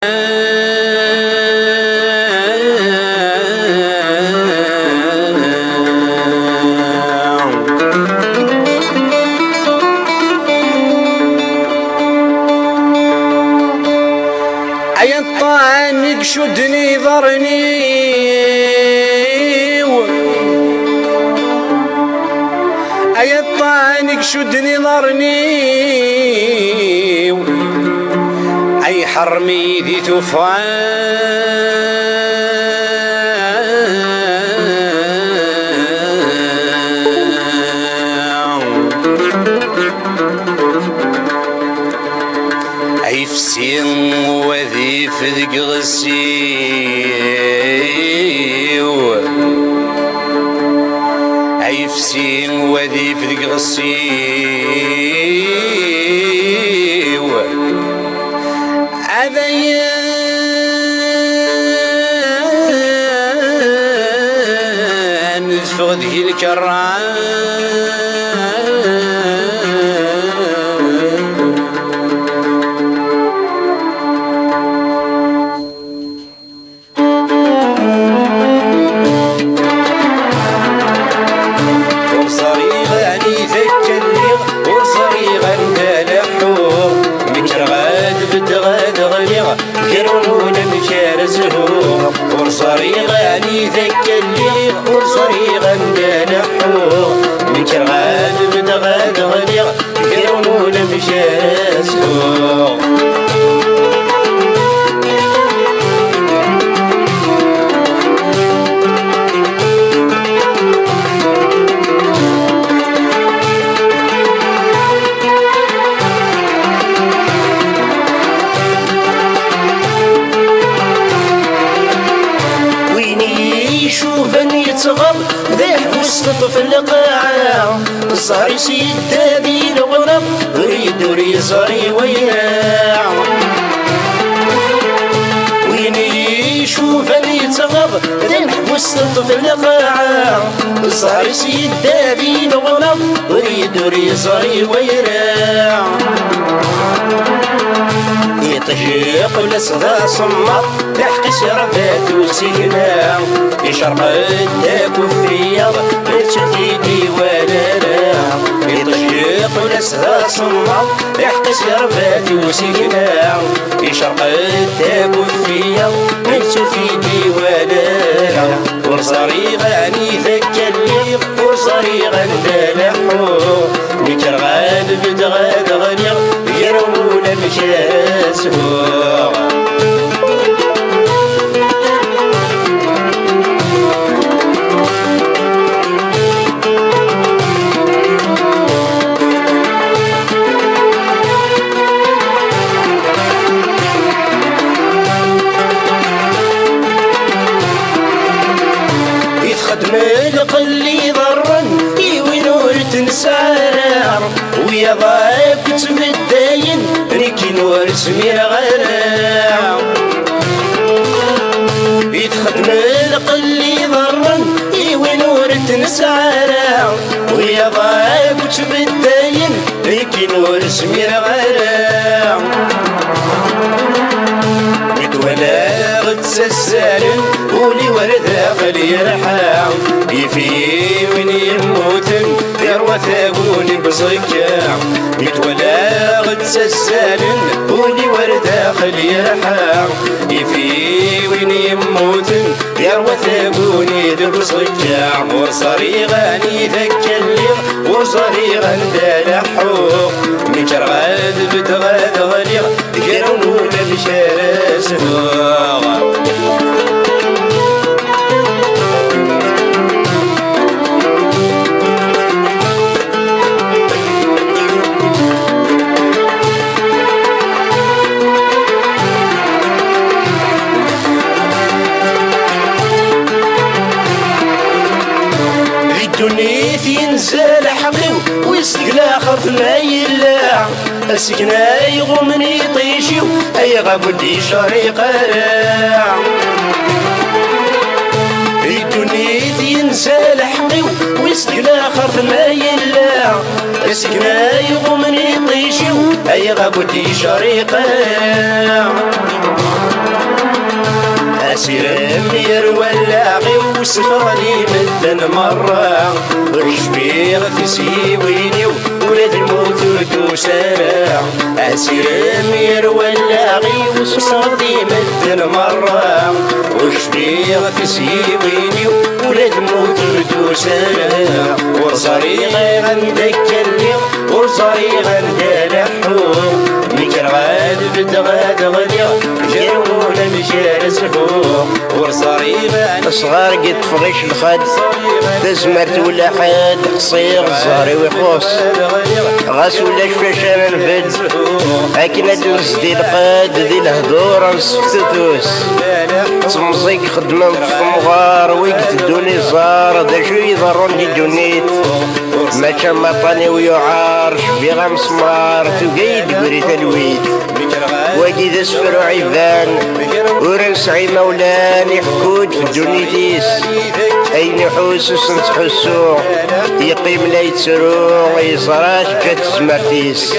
أي الطعام شدني ضرني أي الطعام شدني ضرني أي حرمي ذي تفعل أي فسين وذي فذق غسيو أي فسين وذي فذق غسيو أذيان فغذه الكران ورصريغاني ذاك الليغ ورصريغا ندلحوغ من كرغان بدغاد غليغ كيرون مشاسوغ شوفني يتغر ذاك وسط في القاعة الصهر يسيد ذي الغرب يريد صاري وياع وين يشوفني يتغر ذاك وسط في القاعة الصهر يسيد ذي الغرب يريد صاري وياع يطيق لصدا صمت لحق شربات وسينا يشرق الداك وفيض بتشديدي ولا لا يطيق لصدا صمت لحق شربات وسينا يشرق الداك وفيض بتشديدي ولا لا ورصريغاني ذاك الليغ ورصريغا ندلحوغ نكرغان بدغاد غليغ يرون مشاسوغ يتخدم القلي ضرن يوينور تنسارع ويا ضايق تمداين ريكي نور سمير غراع يتخدم القلي ضرن يوينور تنسارع ويا ضايق تمداين ريكي نور سمير غراع متولا غد سسارن ولي ورد خلي يرحام يفي وين يموتن يروى ثاقوني بصكاع متولا غد سسارن ولي ورد خلي يرحام يفي وين يموتن يروى ثاقوني بصكاع ورصريغاني ذاك الليغ ورصريغا ندلحوغ مكرغاد بدغاد غليغ يرون مشاسوغ الدنيث ينزل حقيو ويسقل اخر ما يلا السكنة يغمني طيشيو اي غابودي شري قراع الدنيث ينزل حقيو ويسقل اخر ما يلا السكنة يغمني طيشيو اي غابودي شري قراع أسيرم يروى اللاغي وسفغلي مدن مرة وشبيغ تسيويني ولاد الموت وتسارع أسيرم يروى اللاغي وسفغلي مدن مرة وشبيغ تسيويني ولاد الموت وتسارع ورصريغي غندكلي ورصريغ غندلحو ميكر غاد بدغاد غدير جاونا مشار سفوق ورصريغ صغار قد فغيش الخد تزمرت ولا حد قصير صغاري ويخوص غاس ولا شفاشان الفد هاكنا تنسدي القاد دي الهدور نسفتوس تمزيك خدمة في مغار ويقت دوني زار دا شو يضرون دي دونيت ما كان مطاني ويعار شبيغا مسمار تقيد بريت الويد واجي ذا سفر عيبان ورنسعي مولان يحكود في الدونيتيس اين يحوس وسنتحسو يقيم لا يتسرو يصراش جات سمرتيس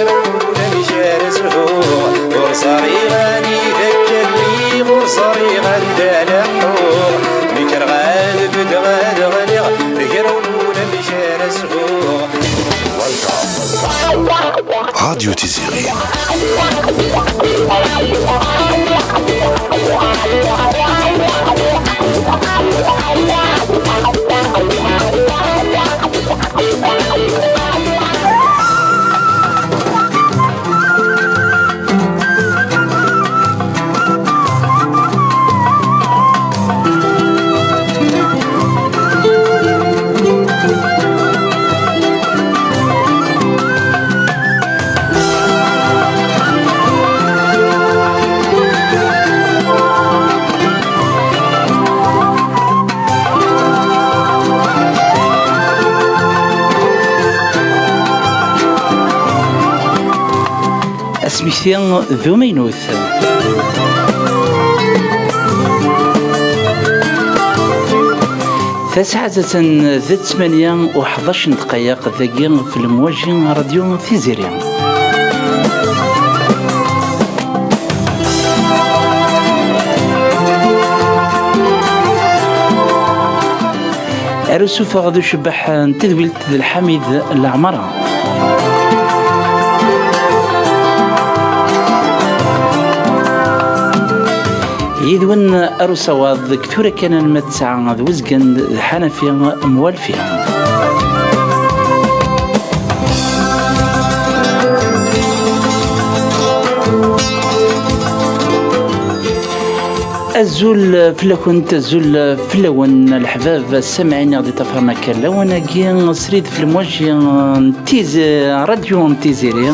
ورصريغاني ذكرني ورصريغان دالحو ميكر غالب دغاد غليغ بقرون مشار سفوق راديو تيزيري اسميثي ذو مينوث تسعة ذات 8 دقائق ذاكي في الموجه راديو تيزيري. أرسوف غادو شبح تذويلت الحميد العمرة يدون أرسواد كثورة كان المتسعة وزقن حنفيا موالفيا الزول فلكون تزول فلون الحباب السمعين غادي تفرنا كلاونا كي سريد في الموجه تيز راديو تيزيري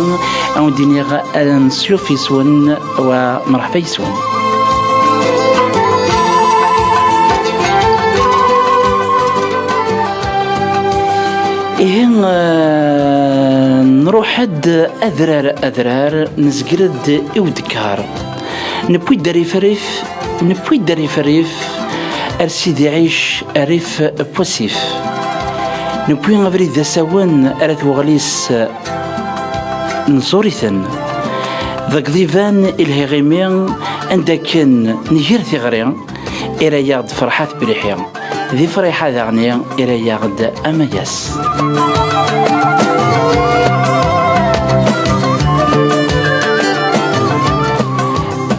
او دينيغ نسيوف يسون ومرحبا يسون نروح حد أذرار نزقرد إودكار نبوي داري فريف أرسيدي عيش أريف بوسيف نبوي غفري ذا سوان أرث وغليس نصوريثن ذاك ذيفان الهغيمين عندك نهير ثغرين إلى يغد فرحات بريحيا ذي فريحة ذغنية إلى يغد أمياس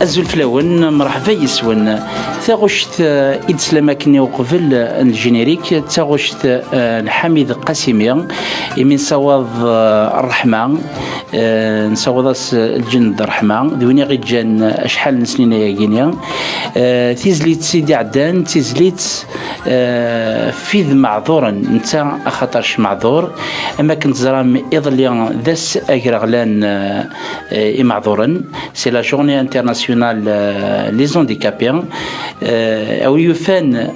أزول فلاون مرحبا يسون تاغشت إدسلامكني وقبل الجينيريك تاغشت الحميد قاسمي من صواب الرحمة نصوض الجند الرحمة دويني غي جان أشحال نسنين ياكينيا تيزليت سيدي عدان تيزليت فيذ معذورا نتا أخطرش معذور أما كنت زرام إضليا ذس أجرغلان معذورا سي لا جورني انترناسيونال لي زونديكابيان أو يفان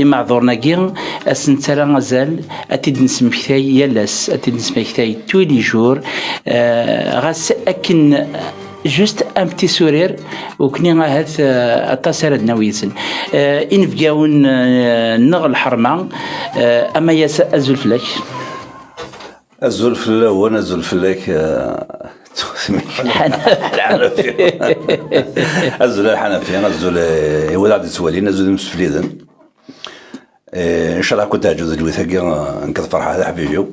معذورنا كين أسنترا غزال أتيد نسمكتاي يلاس أتيد نسمكتاي تولي جور غاس أكن جوست ان بتي سورير وكني هاد التصير نويسن ان فياون نغل حرمه اما يا ازول فلاك ازول فلا وانا ازول فلاك الحنفي أزول الحنفي أزول ولاد سوالي نزول مسفليدن إن شاء الله كنت أجوز الوثاقي نكذ فرحة هذا حبيبيو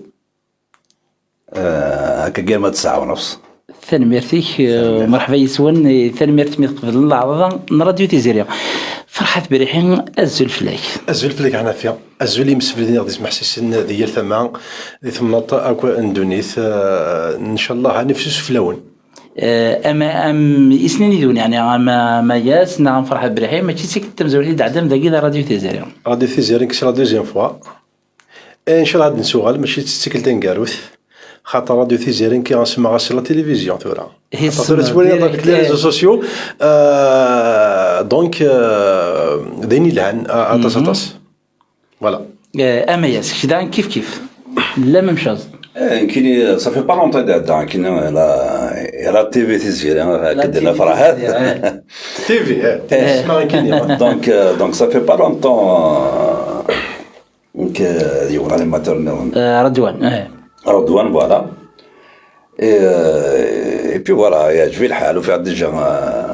هكا ما 9:30. ثانميرتيك مرحبا يسون ثانميرت مي قبل العرضة راديو تيزيريا فرحة بريحين أزول فلاك حنفيا أزول يمسفلدين غادي يسمح سيسن ديال ثمان دي ثمناط أكوا أندونيث إن شاء الله نفسوس فلاون أم إسنين يدون يعني ما ياس نعم فرحة بريحين ما تشيك تمزولي دعدم ذاكي راديو تيزيريا كسي لا دوزيام فوا إن شاء الله هاد نسوغال ماشي تستيكل تنكاروث خاطر راديو تيزيرين كي غنسمع غاسي لا تيليفزيون ثورا خاطر تولي داك لي ريزو سوسيو دونك ديني لهان اطاس فوالا اما ياس كدا كيف لا ميم شوز كاين صافي با لونطون دادا كاين لا تي في تيزيرين كدنا فرحات تي في اسمع كاين دونك صافي با لونطون يقول على ماترنال رضوان فوالا اي بي فوالا يعجبني الحال وفي عاد ديجا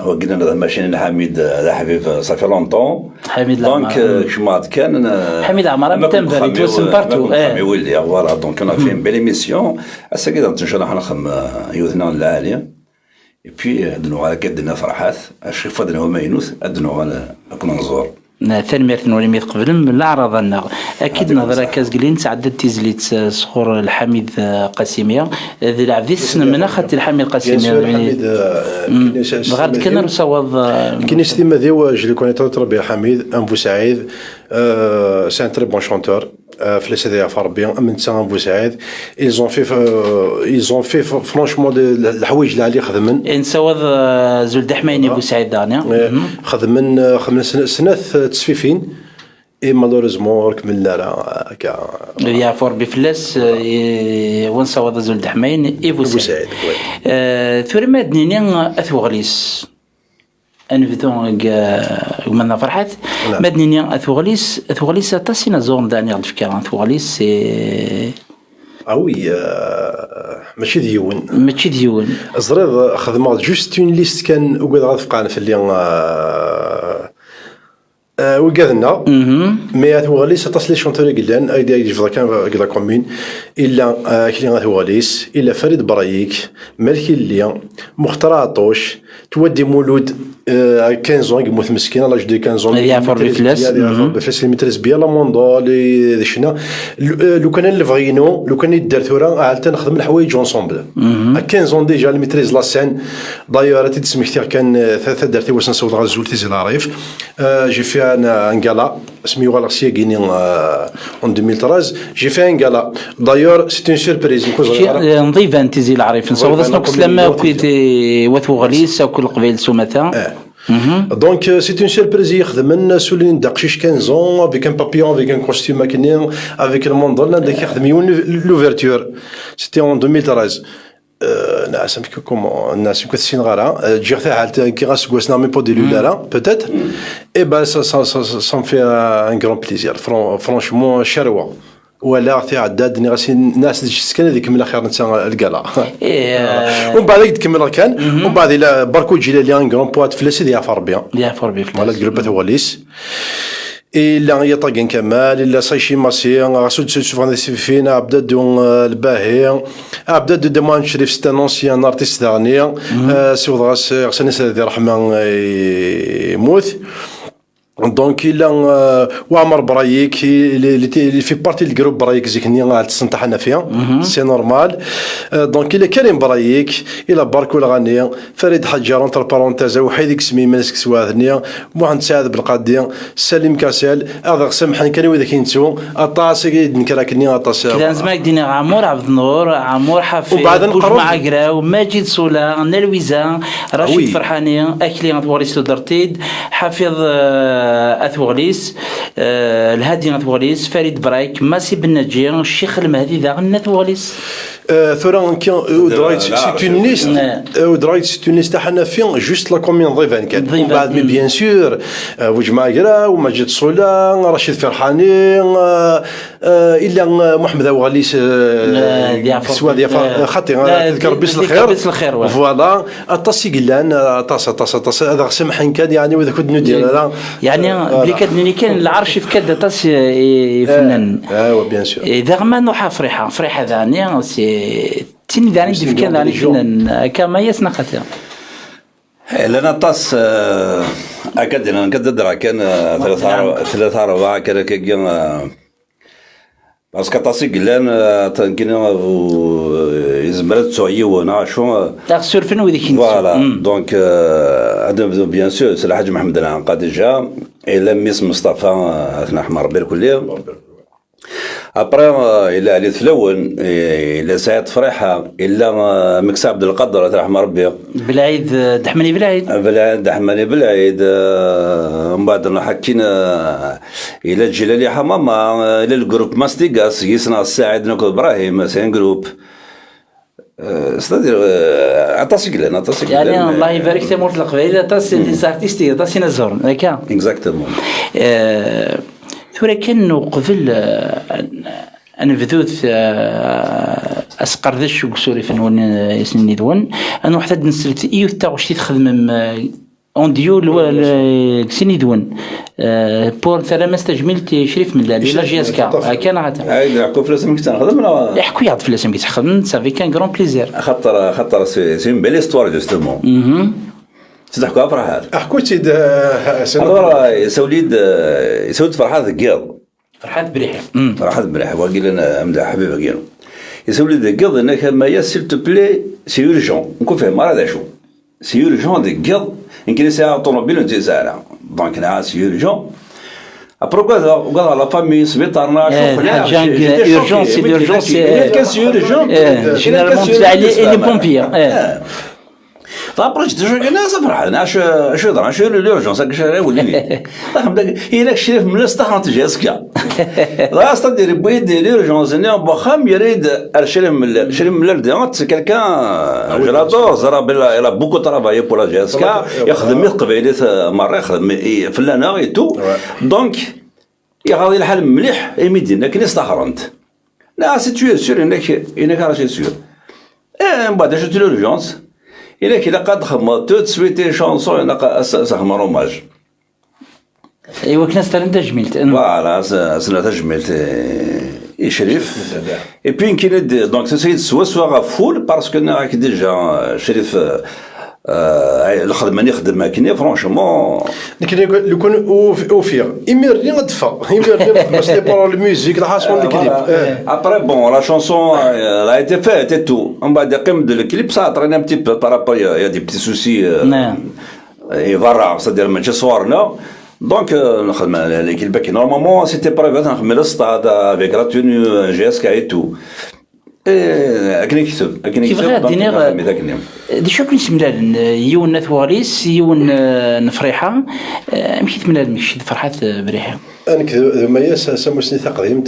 وقلنا هذا الماشين حميد هذا حبيب صافي لونطون حميد دونك كما كان حميد عمار تنبري توسم بارتو ولدي فوالا دونك انا في بيل ايميسيون هسا كذا ان شاء الله حنخدم يوثنا العاليه اي بي ادنو على كدنا فرحات الشيف فضل هو ماينوس ادنو على كنا نزور ثاني مرتين ولي ميت قبل من العرض النغ اكيد نظرة كازقلين تعدد تيزليت صخور الحميد قاسميه ذي العفيس من اخذت الحميد قاسميه بغات كنا نصوض كاين ستيما ديال جو كوني تربي حميد ام بوسعيد سي ان تري بون شونتور في لسيدي فاربيان من تاع بوسعيد ils ont fait franchement الحوايج اللي عليه خدمن نصوض زول دحميني بوسعيد دانيا خدمن سنات تسفيفين اي مالوريزمون كملنا راه هكا يا فور بفلس ونصوض زول دحمين اي بوسعيد ثوري ما دنيا اثوغليس انفدون ومن فرحات مدنيا اثوغليس تاسينا زون دانيال الفكره اثوغليس سي وي ماشي ديون زريض خدمات جوست اون ليست كان وقاد غتفقعنا في اللي وقادنا مي اثوغليس تاس لي شونتوري قلان ايدي يجي كان قلا كومين الا كلي اثوغليس الا فريد برايك مالكي اللي مختار عطوش تودي مولود 15 ans يموت مسكين لاج دي 15 ans يا فور بفلس ميتريز بيا لا موندو لي شنا لو كان اللي بغينو لو كان يدار ثورا عالتا نخدم الحوايج اونسومبل 15 ans ديجا ميتريز لا سين دايور تسمي كثير كان ثلاثه درتي واش نصوت غا زول تيزي العريف جي في ان غالا سميو غالكسيا غيني اون 2013 جي في ان غالا دايور سي اون سوربريز نضيف انتيزي العريف نصوت اسنوك سلامه وكيتي وثوغليس وكل قبيل سومثا Donc c'est une surprise يخدم سولين دقشيش 15 ans avec un papillon avec un costume maquinier avec le mandol là qui خدم l'ouverture c'était en 2013 ناس كومون الناس كتسين غارا جي حتى حالت كي غاسكوسنا مي بو دي لولا peut-être et ben ça me fait un grand plaisir franchement شروه ولا في عداد غاسي الناس اللي سكن هذيك من الاخر نتا الكالا ومن بعد تكمل كان ومن بعد الى باركو جيلالي ان غران بوات فلاسي ديال فاربيان ولا جروب ثواليس إلا يطاقين كمال إلا سايشي ماسي غاسو تشوفون فينا عبد دون الباهي عبد دو دمان شريف ستان اونسيان ارتيست دانيا سيوض غاس غساني سيدي رحمه يموت دونك إلا وعمر برايك اللي في بارتي الجروب برايك زيكني غاد تسنطحنا فيها سي نورمال دونك إلا كريم برايك إلا باركو الغنية فريد حجار انتر بارونتيزا وحيدك سمي ماسك سواثنيا محمد سعد بالقادية سليم كاسال هذا سمحني كان وذا كينتو اطاس نكراكني اطاس كان زمان دينا عمور عبد النور عمور حفيظ مع قراو ماجد سولا نلويزا رشيد فرحاني اكلي غتوريستو درتيد حفيظ اثوغليس الهادي اثوغليس فريد برايك ماسي بالنجير الشيخ المهدي ذا غنى اثوغليس ثورا كي درايت سي اون ليست درايت سي اون ليست تاعنا فين جوست لا كومين ضي 24 ومن بعد مي بيان سور وجماعه ومجد صولا رشيد فرحاني الا محمد وغليس سوا ديال خاطي ذكر بس الخير فوالا اطاسي قلان طاس هذا سمحن كاد يعني واذا كنت ندير يعني بلي كان كان العرش في كاد طاس فنان ايوا بيان سور اذا ما نوحا فرحه ثانيه سي تيني داني في كان داني فنان كما يسنا خاطر لنا طاس اكد انا نقدر كان ثلاثة أربعة كذا كيان باسكو طاسي قلان تنكنا يزمرت سويه وانا شو تاغسور فين وذيك فوالا دونك هذا بيان سور سي الحاج محمد العنقا ديجا الا ميس مصطفى اثنا حمر بير كليه ابري الا علي في الاول الا سعيد فريحه الا مكس عبد القادر الله يرحم ربي بالعيد دحمني بالعيد دحمني بالعيد من بعد حكينا الى الجلالي حمامه الى الجروب ماستيغاس يسنا الساعد نكو ابراهيم سين جروب استدير عطاسي قلنا يعني الله يبارك في مورت القبيله طاسي دي ارتيستي طاسي نزور هكا اكزاكتومون ثورة كانوا قبل أنا بذوث أسقر ذا الشوق سوري فنون يسني دون أنا واحد نسلت إيو تاوشتي تخدم اون ديول سيني دون بور ثلا ما استجملت شريف من لالي لا جي اس كا كان هذا يحكوا فلاسهم كي تنخدم يحكوا يعرف فلاسهم كي تخدم سافي كان غران بليزير خاطر سي بيل استوار جوستومون تحكوا فرحات حكوا سيد alors يسولد فرحات القيض فرحات بريحه وقيل انا امدح حبيبه قيل يسولد القيض انك ما يسيل تو بلي سي يورجون نكون فاهم مرة شو سي يورجون القيض يمكن ساعه طوموبيل انت ساعه دونك انا سي يورجون ابرو قال لا فامي سبيطارنا شوف حاجه يورجون سي يورجون سي يورجون جينيرالمون تسمع لي بومبيير طابرج تجرب الناس فرحان اش يضرب اش لورجونس هكا شهر ولي فهم داك هي الشريف من استخدمت جاسكا لا استدير بيد لورجونس ني بخام يريد شريف من الديانت كالكان جلادو زرا بلا بوكو ترافاي بولا جاسكا يخدم قبيله مره يخدم فلانا اي تو دونك يغادي الحال مليح ايميدين لكن استخرنت لا سي تو سور انك راه سور من بعد جات لورجونس إلا كي قد خدمت تو سويتي شونسون انا سخدم روماج ايوا كنا سترند تجميلت فوالا سنه تجميلت شريف اي بي كاين دونك سيد سوا فول باسكو انا ديجا شريف الخدمه اللي خدمها كني فرونشمون لكن لو كون اوفير يميرني غدفا يميرني سي بور الميوزيك لا حاسون الكليب ابري بون لا شونسون لا ايتي فات اي تو من بعد قيم دو الكليب صا طرينا ان بتي بارابور يا دي بتي سوسي اي فارا صدير ماشي صورنا دونك نخدم الكليب كي نورمالمون سيتي بريفي نخدم الستاد افيك لا توني جي اس كا اي تو اكني كتب كيف غادي دي شوف كنت ملال يون ثواليس يون نفريحه مشيت ملال مشي فرحات بريحه انا كذا ما سموسني تقديم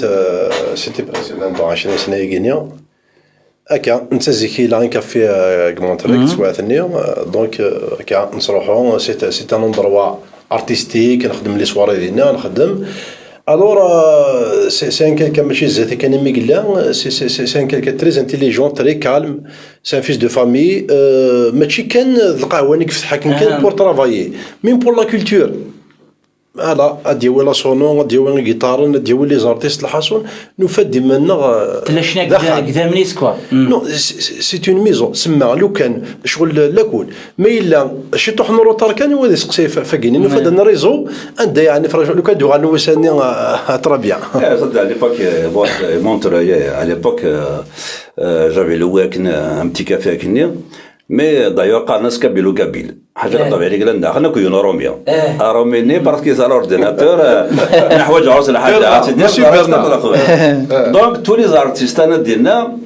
سيتي بريزيدون 20 سنه غينيا هكا نتزكي لا كافي كمونتريك سوا ثاني دونك هكا نصروحو سي ان اندروا ارتستيك نخدم لي سواري ديالنا نخدم Alors, c'est un quelqu'un c'est un quelqu'un très intelligent, très calme. C'est un fils de famille. ماشي كان القهوة فتحها كان pour travailler, même pour la culture. هذا ديال لا سونو ديال الجيتار ديال لي زارتيست الحاسون نفدي منا تلاشنا كذا منيس كوا نو سي اون ميزون سما لو كان شغل لاكول ما الا شي طوح نورو تركان هو يسقسي فاكيني نفد ان ريزو عند يعني لو كان دوغ نوساني ترا بيان صدق على ليبوك مونتري على ليبوك جافي لواكن ان بتي كافي كني مي دايور قال ناس كابيلو كابيل حاجه طبيعيه قال لنا خلينا كيون روميا روميني باسكو سا لورديناتور نحواج عروس الحاجه دونك تو لي زارتيست انا ديالنا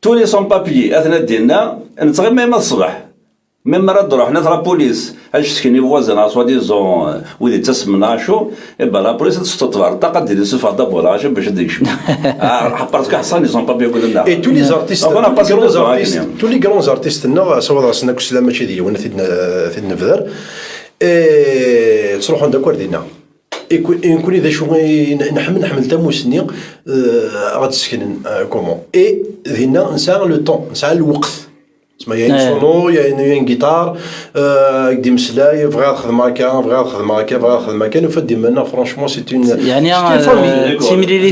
تو لي سون بابيي اثنا ديالنا نتغير ما الصباح ميم مرة نروح نضرب لا بوليس اش تسكني فوازن سوا ديزون ودي تسمنا شو إبا لا بوليس تستطبع الطاقة ديال السفا دابولا عشان باش ديك باسكو حصل لي زون بابي يقول لنا اي تو لي زارتيست تو لي غران زارتيست نا سوا راسنا كسلا ماشي ديال وانا في النفذر تروحوا داكور دينا يكون اذا شو نحمل تاموسني غتسكن كومون اي هنا نسى لو طون نسى الوقت تسمى يا سونو يا جيتار قديم سلاي بغا نخدم هكا بغا نخدم هكا بغا نخدم هكا نفدي منا فرانشمون سي اون يعني تيميلي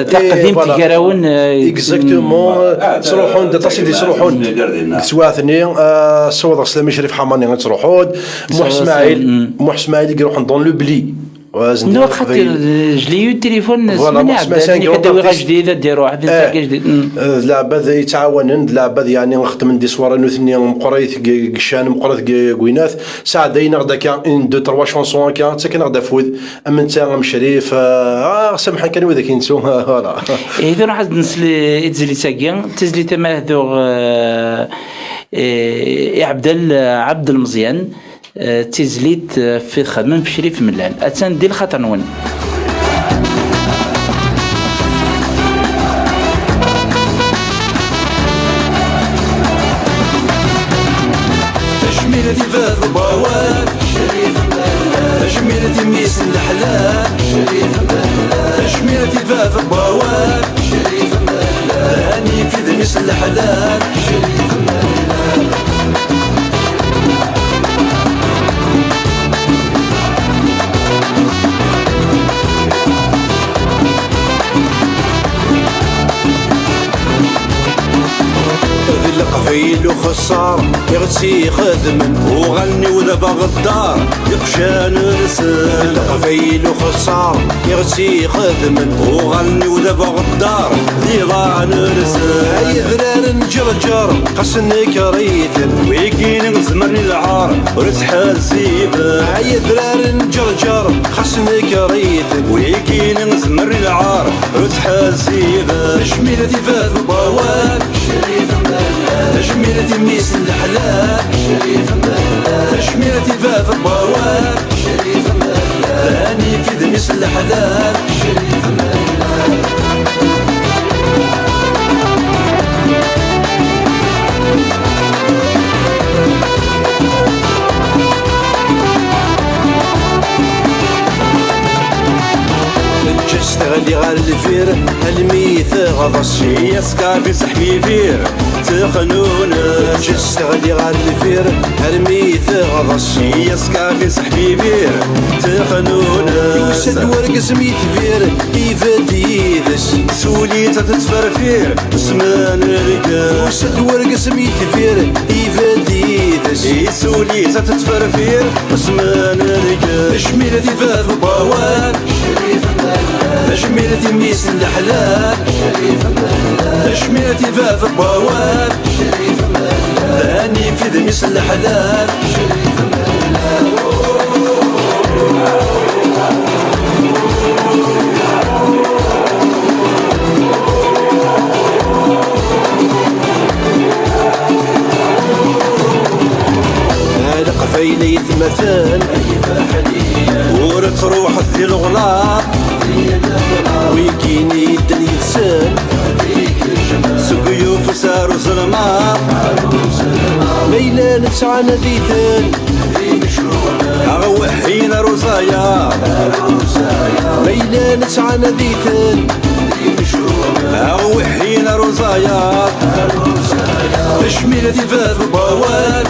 تقديم تكراون اكزاكتومون تروحون تصيدي تروحون سواثني صوض سلامي شريف حماني تروحوا مح اسماعيل يروحون دون لو بلي نو خاطر جلي يو تليفون سمعني عبد كدوي جديده ديروا واحد الحاجه جديده العباد يتعاونن العباد يعني نخدم دي صوره نوثني مقريت قشان مقريت قوينات ساعدين غدا كان ان دو تروا شونسون كان تسكن غدا فود اما انت مشريف سامحني كان وذاك نسو فوالا اذا راح نسلي اتزلي ساكيا تزلي تما هذو عبد المزيان تزليت في خدمة في شريف ملان أتسان ديال خاطر نون تشميلة فاذ البواب تشميلة ميس الحلال تشميلة فاذ البواب ثاني في ذميس الحلال قفيل وخسار يغسي خدم وغني ودابا غدار يقشان رسل قفيل وخسار يغسي خدم وغني ودابا غدار ضيضان رسل اي ذرار نجرجر قسني كريث ويكين نزمرني العار ورسحال سيبا اي ذرار نجرجر قسني كريث ويكين نزمرني العار ورسحال سيبا شميلتي فات البواب تشميلة ميس الحلال تشميلة فاف البواب ثاني في ذميس الحلال تشتغلي غال الفير الميث غضص هي سكافي صحبي فير تخنون تشتغلي غال الفير الميث غضص هي سكافي صحبي فير تخنون يوسد ورق سميت فير يفدي ذس سولي تتفرفير اسمان رجال يوسد ورق سميت فير يفدي ذس سولي تتفرفير اسمان رجال شميلتي فاذ البواب تشميلتي ميس الحلال تشميلتي فاذ البواب ثاني في ذميس الحلال قفيلي يتمثل ورتروح في الغلاط ويكيني الدنيا يتسال سقيو فسار وظلمات ليلة نسعى نذيثن أغوحين رزايا ليلة نسعى نذيثن أغوحين رزايا تشميلتي فاذ البواب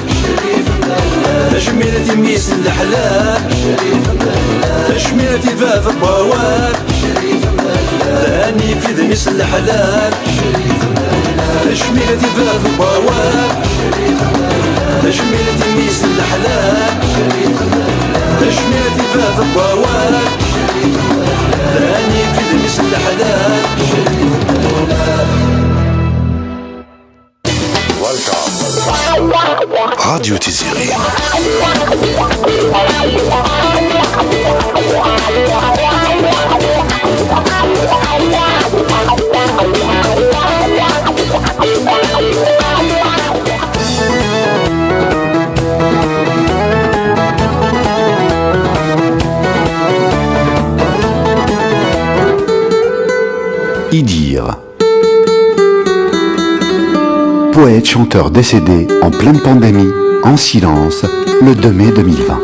تشميلتي ميس الحلال تشميلتي فاذ البواب ثاني في ذميس الحلال تشميلتي فاذ البواب تشميلتي ميس الحلال تشميلتي فاذ البواب ثاني في ذميس الحلال راديو تيزيري Idir. Poète-chanteur décédé en pleine pandémie, en silence, le 2 mai 2020.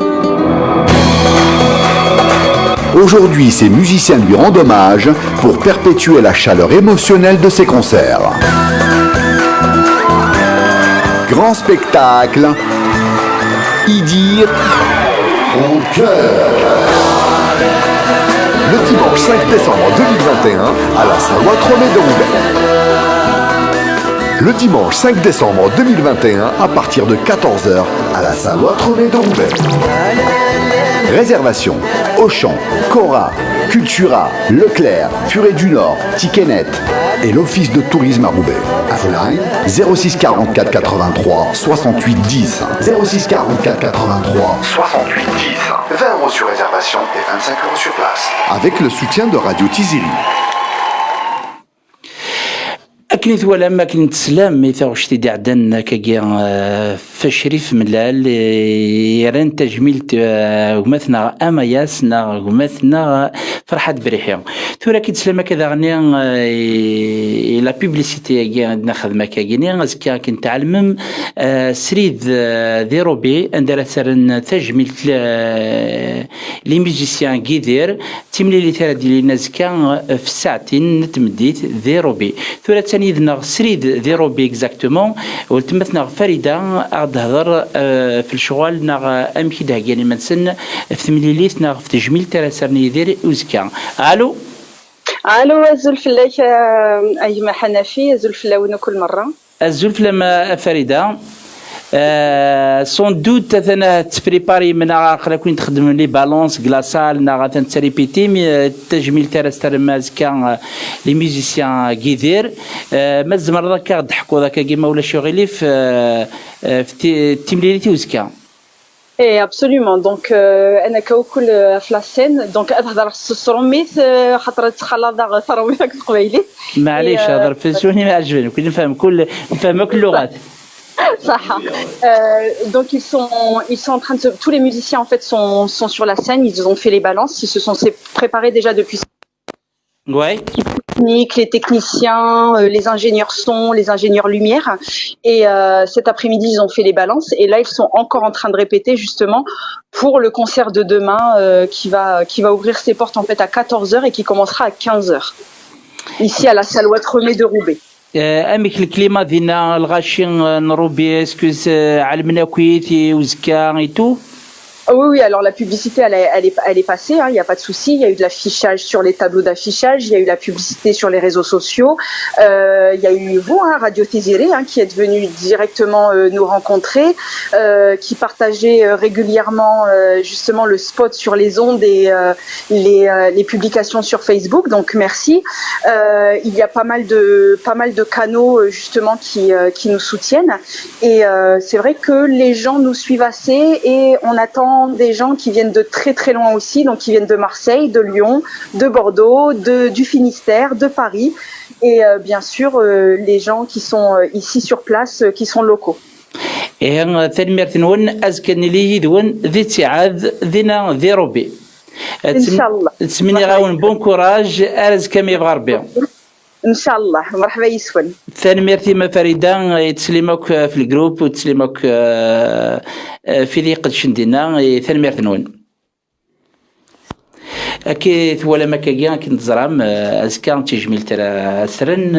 Aujourd'hui, ces musiciens lui rendent hommage pour perpétuer la chaleur émotionnelle de ses concerts. Grand spectacle, Idir en chœur. Le dimanche 5 décembre 2021 à la Saloua Tromé de Roubaix. Le dimanche 5 décembre 2021 à partir de 14h à la Saloua Tromé de Roubaix. Réservation Auchan, Cora, Cultura, Leclerc, Furet du Nord, Ticketnet et l'Office de tourisme à Roubaix. Infoline 06 44 83 68 10. 06 44 83 68 10. 20 € sur réservation et 25 € sur place. Avec le soutien de Radio Tiziri. أكنت ولا ما كنت سلام ميثا وشتي دي عدن كاكيا فشريف ملال يران تجميلت ومثنا أما ياسنا ومثنا فرحة بريحيا ثورا كنت سلام كذا غني لا بيبليسيتي كاع عندنا خدمة كاكيني أزكا كنت تعلمم سريد ذي روبي عندنا سرن تجميلت لي ميوزيسيان كيدير تيملي لي ثرا ديال الناس كان في ساعتين نتمديت ذي روبي ثورا ثاني ذنا سريد ذي روبي اكزاكتومون ولتمثنا فريده غاد هضر في الشغل نا امكي ده يعني منسن في ثمليليت نا في تجميل ترى سرني يدير وزكا الو ازول فلاك ايما حنفي ازول فلاون كل مره ازول فلما فريده سون دوت انا تبريباري من اخر كنت تخدم لي بالونس كلاصال نا تريبيتي التجميل تاع سترماز كان لي ميوزيسيان كيدير مازال مره كضحكوا ذاك كيما ولا شغلي في تيمليتي وزكا اي ابسوليومون دونك انا كوكل في لا سين دونك هضر الصروميت خاطر تخلط ثروميت قبيلي معليش هضر في سوني ما عجبني كل نفهم كل اللغات. Donc ils sont en train de tous les musiciens en fait sont sur la scène, ils ont fait les balances, ils se sont préparés déjà depuis. Ouais. Les techniciens, les ingénieurs son, les ingénieurs lumière et cet après-midi ils ont fait les balances et là ils sont encore en train de répéter justement pour le concert de demain qui va ouvrir ses portes en fait à 14h et qui commencera à 15h ici à la Saloua Tromé de Roubaix. امك الكليمه ديالنا الغاشي نروبي اسكوز علمنا كويتي وزكا ايتو. Oui, alors la publicité, elle est passée, il n'y a pas de souci. Il y a eu de l'affichage sur les tableaux d'affichage, il y a eu la publicité sur les réseaux sociaux. Il y a eu vous, Radio Tiziri, qui êtes venu directement nous rencontrer, qui partageait régulièrement justement le spot sur les ondes et les publications sur Facebook. Donc merci. Il y a pas mal de canaux justement qui nous soutiennent. Et c'est vrai que les gens nous suivent assez et on attend des gens qui viennent de très très loin aussi, donc qui viennent de Marseille, de Lyon, de Bordeaux, du Finistère, de Paris et bien sûr les gens qui sont ici sur place, qui sont locaux. Et تنمرتنون أزكني لي دون ذي تعاد ذينا ذي ربي. إن شاء الله. تسميني غاون بون كوراج أرز كم يبغى ربي. ان شاء الله مرحبا يسون. ثاني ميرتي ما فريده تسليمك في الجروب وتسليمك في ذي قد شندينا ثاني ميرتي نون اكيد ولا ما كاين كنت زرام اسكان تجميل ترى سرن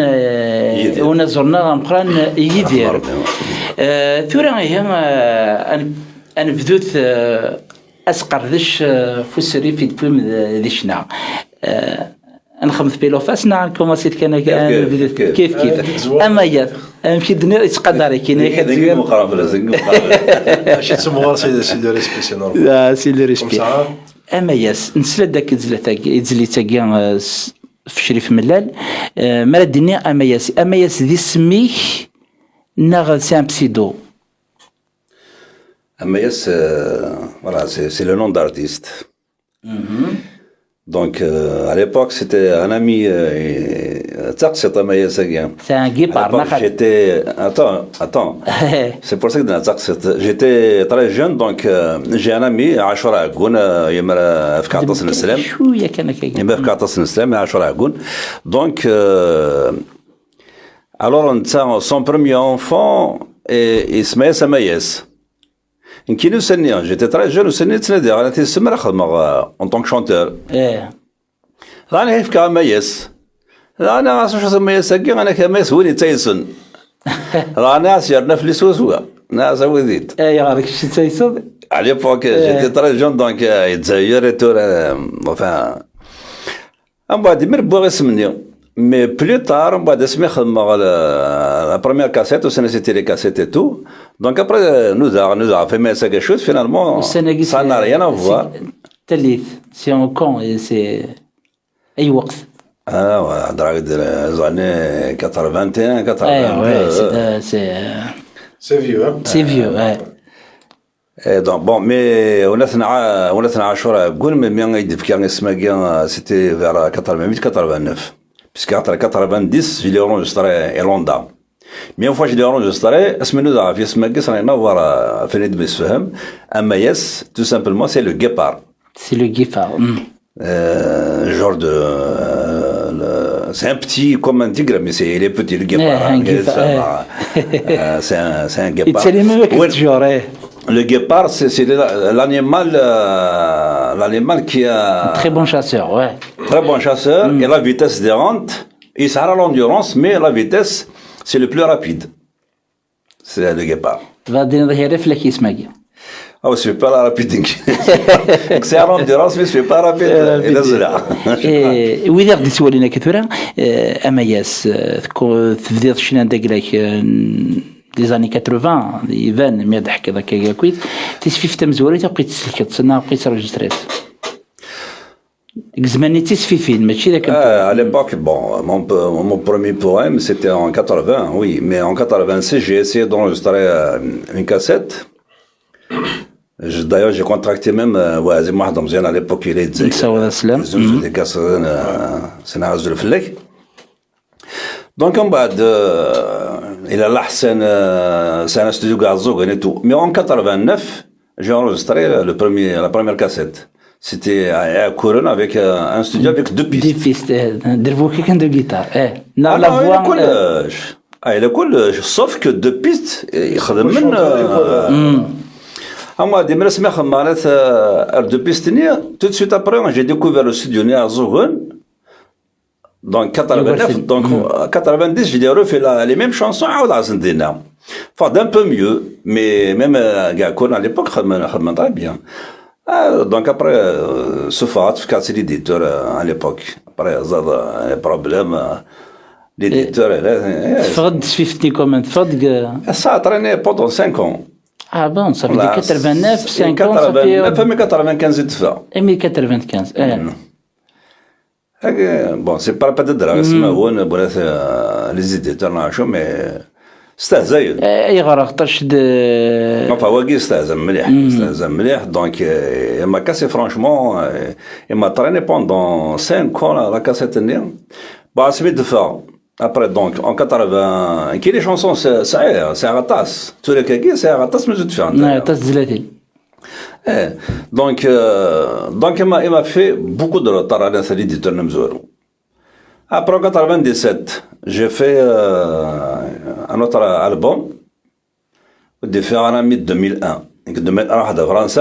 ونا زرنا مقران يدير ثورا هي انا بدوت اسقر ذش فسري في الفيلم ذيشنا نخمس بيلو فاسنا كوماسيت كان كيف اما يا مشي الدنيا يتقدر كاين هذا مقارنه لازم شي تسموها سي لو ريسبي سي نورمال. لا سي لو ريسبي اما ياس نسلا داك زلي تاكي في شريف ملال مال الدنيا اما ياس ذي سميك ناغ سي ان بسيدو. Amayas, voilà, c'est le nom d'artiste. Donc, à l'époque, c'était un ami تقصد ما يسقي. C'est un guépard. J'étais. Attends. C'est pour ça que dans تقصد. J'étais très jeune, donc j'ai un ami, Ashura Agoun, يمر في كعطس السلام. شوية كان كي. يمر في كعطس السلام, Ashura Agoun. Donc, alors, son premier enfant, il se met à Maïs. J'étais très jeune, en tant que chanteur. راني هيك كميس انا عايش شو ميس انا كميس وين تايسون راني عايشنا في السوسوه ناس وديت يا غارك شي تايسون على l'époque j'étais très jeune donc يتزاير تور enfin من بعد مر بوغ اسمني مي بلو تار من بعد اسمي خدم la première cassette aussi c'était les cassettes et tout donc après nous a fait mais ça quelque chose finalement ça n'a rien à voir تليث سي اون كون سي اي وقت دراك les années 81 82 C'est vieux, hein? C'est vieux, ouais. Et donc, bon, mais on a Ashura Agoun, mais bien, il c'était vers 88-89. Puisqu'après 90, je l'ai enregistré à Londres. Mais une fois que je l'ai enregistré, ce que nous avons fait, ça n'a rien à voir à Fenid Besfehem. Un maïs, tout simplement, c'est le guépard. C'est le guépard. Genre de. C'est un petit comme un tigre, mais il est petit, le guépard. C'est un guépard. Le guépard, c'est l'animal qui a. Très bon chasseur, ouais. Très bon chasseur, et la vitesse des rentes, il sera l'endurance, mais la vitesse, c'est le plus rapide. C'est le guépard. Ah, je ne suis pas la rapide. C'est à l'endurance, mais je ne suis pas rapide. Et oui, il y a des سؤالين كثيرة. أمياس تبدأ شنو داك des années 80 يبان ما يضحك هذاك كويس تيسفي في تمزوري تبقيت تسلكت تسنى بقيت ريجستريت زماني تيسفي فين ماشي ذاك à l'époque bon mon premier poème c'était en 80 oui mais en 86 j'ai essayé d'enregistrer une cassette. D'ailleurs j'ai contracté même وازم واحد مزيان à l'époque il est نساو السلام des cassettes سنعز الفلك. Donc en bas il a là c'est un studio Gazoug et tout. Mais en 89, j'ai enregistré la première cassette. C'était à Couronne avec un studio avec deux pistes. Deux pistes, dervoué qu'un de guitare. Non, la voix. Il est cool, sauf que deux pistes, il moi, des mères deux pistes, tout de suite après, j'ai découvert le studio à Zogon. Donc 89, donc 90, je l'ai refait les mêmes chansons à Oudazendina. Enfin, d'un peu mieux, mais même Gakon à l'époque, très bien. Donc après, Soufat, c'est l'éditeur à l'époque. Après, il y a des problèmes. L'éditeur, Fred Swiftny comment Fred ça a traîné pendant 5 ans. Ah bon, ça fait 89, 5 ans, ça fait... 95 de fois. Et 1095, Bon, c'est pas peut-être de la les éditeurs, mais c'est زايد. اي غرقتش enfin واقي استاذن مليح donc il m'a cassé franchement il m'a traîné pendant 5 ans la cassette bah c'est vite de faire après donc en 80 qui les chansons c'est un ratas tous les cas c'est un ratas mais je te fais un ratas زلاتي donc il m'a fait beaucoup de retard à l'éditeur Nemzoro. Après 97, j'ai fait un autre album, de faire un ami de 2001. Et que de mettre à la France,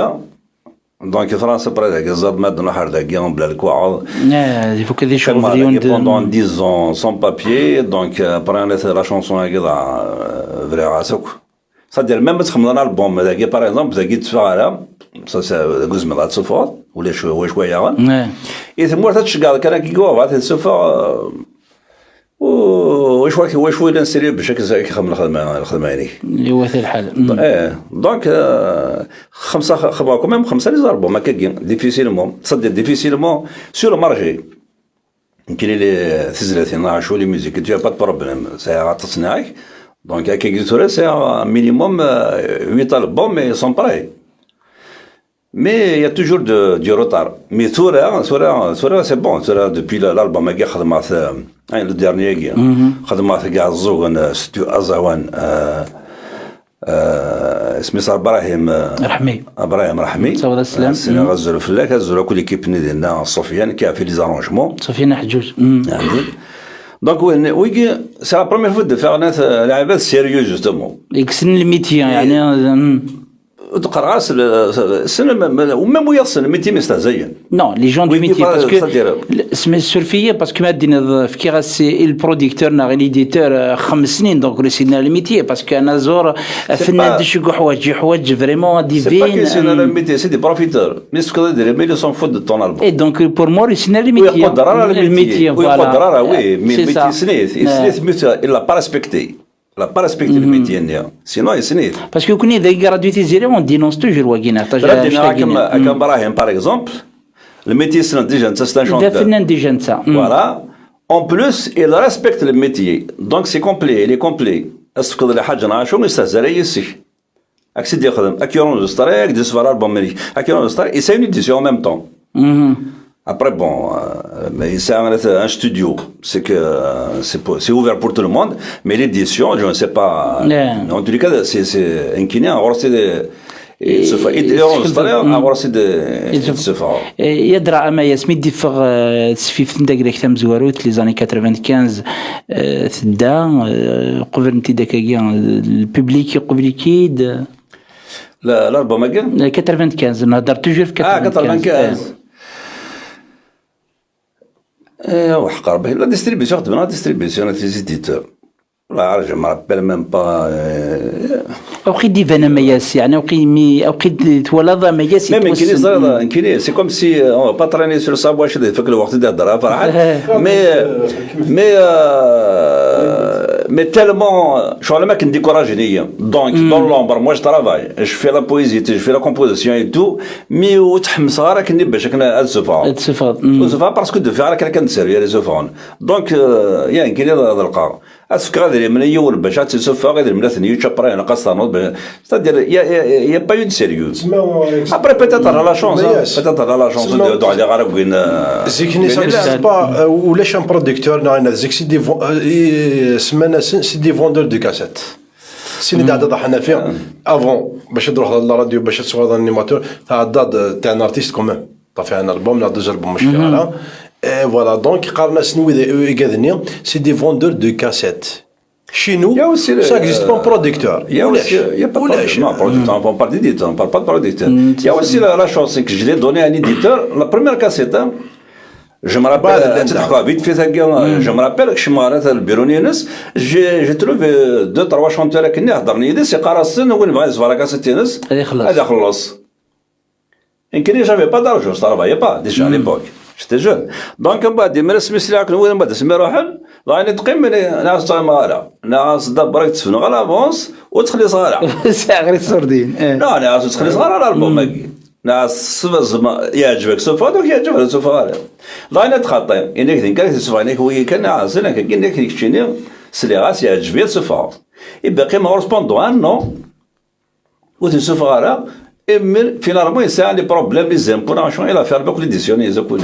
donc France après les autres mettent dans la hardagie en blanc quoi. Il faut que des choses pendant 10 ans sans papier, donc après on laisse la chanson à vrai rasok. C'est-à-dire même si on a un album, par exemple, vous tu fais là, ça c'est le goût de la souffrance ou les choses et c'est moi ça je regarde quand il go va c'est souffrance وش نسير بشكل زي الخدمة يعني يوث الحال دونك خمسة كمان خمسة اللي ضربوا ما كاين ديفيسيلمون تصدق ديفيسيلمون سور مارجي يمكن لي 30 عاشوا لي ميوزيك tu as pas de problème ساعة تصنيعك donc avec Guitoré c'est un minimum 8 albums mais ils sont pareils Mais il y a toujours du retard. Mais Thora, c'est bon. Thora, depuis l'album, le dernier, خدمات كاع الزوغن ستو أزاوان اسمي صار ابراهيم رحمي صوت السلام السنة غزلوا فلاك غزلوا كل كيبني ديالنا صوفيان كي في لي زارونجمون صوفيان حجوج دونك وي سي لا بروميير فوا دو فيغ لعبات سيريو جوستومون يكسن الميتي يعني تقرا السنة ومام ويا السنة ميتي مستهزين نو لي جون دو ميتي باسكو اسمه السرفيه باسكو ما دينا في كي غاسي البروديكتور نا ليديتور 5 سنين دونك رسينا الميتي باسكو انا زور فنان دي شي حوايج فريمون ديفين سي با الميتي سي دي بروفيتور نسكو دير مي لو سون فوت دو طون البوم اي دونك بور مور رسينا الميتي يقدر على الميتي يقدر وي ميتي سنيت الا با ريسبكتي لا با ريسبكتي الميتي نيا سينو يسنيت باسكو كوني ذا غرادويتي زيري اون دينونس توجور واكينا كم ابراهيم باغ اكزومبل الميتي سن ديجا انت سان شونتور فنان ديجا انت فوالا اون بلوس il respecte le métier donc c'est complet il est complet اسفك لي حاجه نعرفو يستهزر يسي اكسيدي يخدم اكيرون دستريك دي سفر البوم ملي اكيرون دستريك اي سي اون ديسيون en même temps Après, bon, c'est un studio, c'est ouvert pour tout le monde, mais l'édition, je ne sais pas. En tous les cas, c'est incliné à avoir يدرى اما ياسمي ديفغ سفيف نداك تام زواروت لي زاني 95 تدا قبل انت داك البوبليك قبليكيد الالبوم هكا 95 نهضر توجور في 95 وحقر به لا ديستريبيسيون خدمنا ديستريبيسيون تي زيديتور لا عرج ما رابيل ميم با اوقي ديفانا مياس يعني اوقي تولد مياس ميم كيني سي كوم سي اون با تريني سور سا واش فك الوقت ديال الدرا فرحان مي تالمون شغل ما كنديكوراجي دونك دون لومبر موا جو ترافاي جو في لا بويزي جو في لا كومبوزيسيون اي تو مي وتحمس غير كني باش كنا السوفا باسكو دو في راه كنسيرفي لي زوفون دونك يا كاين هذا القا اسفك غادي من يول باش تسوفا غادي من ثاني تشابرين قصانوط ستادير يا با اون سيريوز ابري بيتيتر لا شونس بيتيتر لا شونس دو على غارب وين زيكني سا با ولاش ان برودكتور نانا زيك سي دي سمانه سي دي فوندور دو كاسيت سيني دادا ضحنا فيها افون باش تروح للراديو باش تصور انيماتور تاع داد تاع ان ارتيست كومون طافي ان البوم لا دوز البوم مش كاع فوالا دونك قارنا شنو يقادني سي دي فوندور دو كاسيت chez nous ça existe pas un producteur il y a pas non producteur on parle d'éditeur on parle pas de producteur il y a aussi la chance que je l'ai donné à un éditeur la première cassette je me rappelle vite fait je me rappelle que je m'arrête le Bironiennes j'ai trouvé 2-3 chanteurs qui n'ont pas dit c'est Karasin ou une vraie soirée cassette هذا خلص يمكن j'avais pas d'argent je travaillais pas déjà à l'époque j'étais jeune donc بعد ما رسمي سلاك وين بعد اسمي روحل راني تقيم ناس صغيره ناس دبرك تفن غير افونس وتخلي صغيره ساعه غير سردين لا ناس تخلي صغيره على البوم ناس يعجبك سوف هذاك يعجبك سوف هذا راني تخطي انك ذنكرت سوف انك هو كان عازل كانك كيشيني سلي راس يعجبك سوف يبقى ما ريسبوندو نو وتسوف غير امر فينالمون يساعد لي بروبليم لي زامبوراسيون الى فير بوك ليديسيون يزكو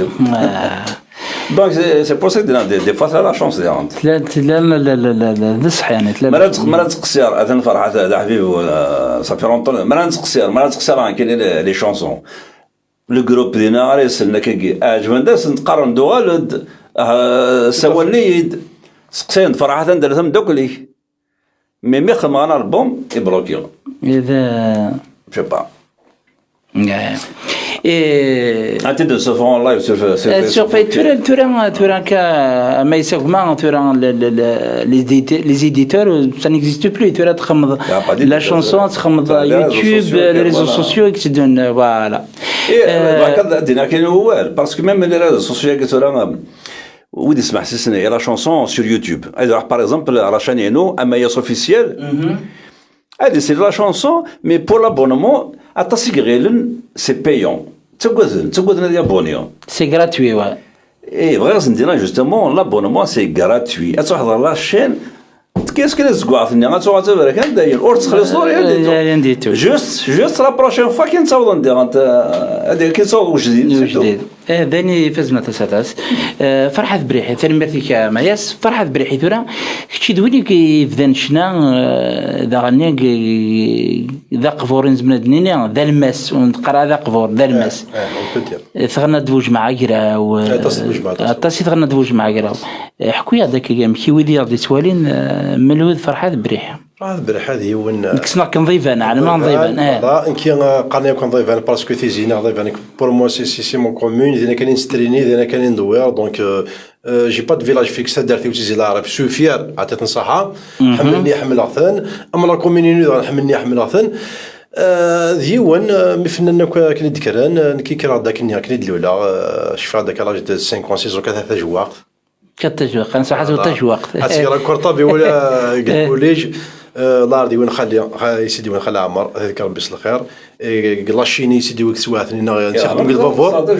دونك سي بور سا دي فوا لا شونس دي عند لا نصح يعني مرات تقصير اثن فرحه هذا حبيب صافي رونطون مرات تقصير كاين لي شونسون لو جروب دينا ريسلنا كي اجمل داس نقارن دوالد سوالنيد سقسين فرحه ندير دوكلي مي خدم انا البوم يبلوكي اذا جو با انت de se faire en live sur Facebook tu ما يسمى les éditeurs ça n'existe plus tu تخمض la chanson تخمض يوتيوب les réseaux sociaux qui te donnent voilà هكذا دينا كاين هو باسكو ميم لي réseaux sociaux كتورا ودي اسمع سيسني لا شانسون سور يوتيوب اذا باغ اكزومبل على شانينو اما يس اوفيسيال هذه سي لا شانسون مي بور لابونمون اتاسيغيلن سي بايون تقول لنا ابونيون سي غراتوي اي بغيت ندير جوستومون لابونمون سي غراتوي تروح لا شين qu'est-ce que les gars فني غاتو غاتبرك داير اور تخلص لا نديتو جوست لا بروشين فوا كي نصاوبوا ندير انت هذاك كي نصاوبوا جديد داني فازنا تساتاس فرحة بريحي ثاني مرتك مياس فرحة بريحي ثورا كشي دويني كي فدان شنا ذا غني ذا قفورين زمنادنيني ذا الماس ونقرا ذا قفور ذا الماس ثغنا دوج مع قرا تصي ثغنا دوج مع قرا حكويا داك كيام كي ويدي غادي توالين ملود فرحة بريحي هذا بريح هذه وين كسنا كنضيفان على ما نضيفان لا انكي قاني كنضيفان باسكو تيزينا ضيفان بور موا سي مون كومون اذا كاين ستريني اذا كاين ندوير دونك جي با دو فيلاج فيكس دارتي وتيزي لا عرف سو فير عطيت نصحها حملني حمل اغثان اما لا كومونيني حملني حمل اغثان ذي وين مفننا كني ذكران كي كرا داك كني الاولى شفا داك لاج دو 5 6 4 جوار كتجوق انا صراحه تجوق اسير كورطابي ولا كوليج لاردي وين خلي سيدي وين خلي عمر هذيك ربي يصلح الخير كلاشيني سيدي وقت سواثني نسيب الفافور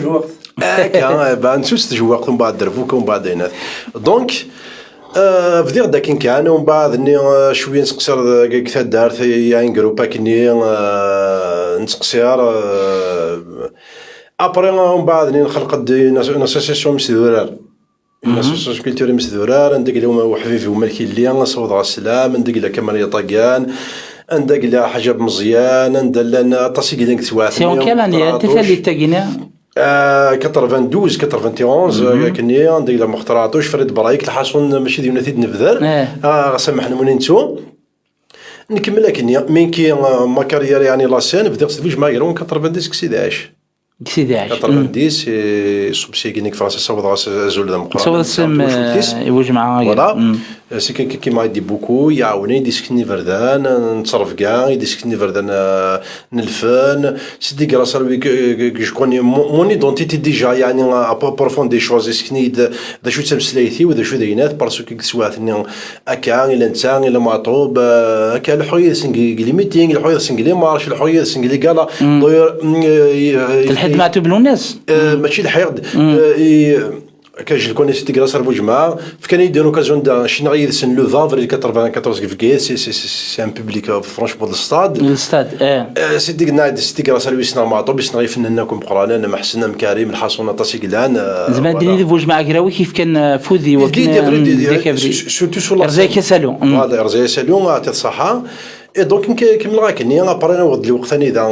كان نسوس تجوقت ومن بعد درفوك ومن بعد هنا دونك فدير داك كان ومن بعد اني شويه نسقسر كثا دارت يعني جروبا كني نسقسر ابري ومن بعد اني نخلق ناسوسياسيون مسدورار الاسوسياسيون كولتوري مسدورار عندك اليوم وحفيفي وملكي اللي صوت على السلام عندك لا كمال طاقيان عندك لا حجاب مزيان عندك لنا تصيق لك سواث سي اون كان اني تفالي تاقينا 92 91 كني عندك لا مختاراتوش فريد برايك الحاصون ماشي ديال نتيد نبذر سامحنا موني نتو نكمل كني من كي ما كارير يعني لاسين بديت سيفيج ماغرون 90 كسيد 90 سوبسي كينيك فرنسا صوت راس زول دم صوت السم يوج معاه فوالا سي كي ما يدي بوكو يعاوني يديسكني فردان نتصرف كاع يديسكني فردان نلفان سيدي كراسر جو كوني مون ايدونتيتي ديجا يعني بروفون دي شوز اسكني دا شو تمسليتي ودا شو دينات باسكو كسواتني اكا الا انت الا معطوب اكا الحويه سنجلي ميتينغ الحويه سنجلي مارش الحويه سنجلي كالا الحد معتوب الناس ماشي الحيض كاجي كوني سيتي كراسر بوجماعه فكان يدير اوكازيون دا شي نغير سن لو فافري 94 في كيس سي ان بوبليك فرانشمون الستاد سيتي نايد سيتي كراسر ويسنا معطوب بيسنا يفنناكم قرانا انا محسن مكارم الحصونه طاسيكلان زعما ديني بوجماعه كراوي كيف كان فوذي وكان سورتو سو رزايا سالون فوالا رزايا سالون عطيت الصحه اي دونك نكمل غاك ني ابري نوض الوقت ثاني اذا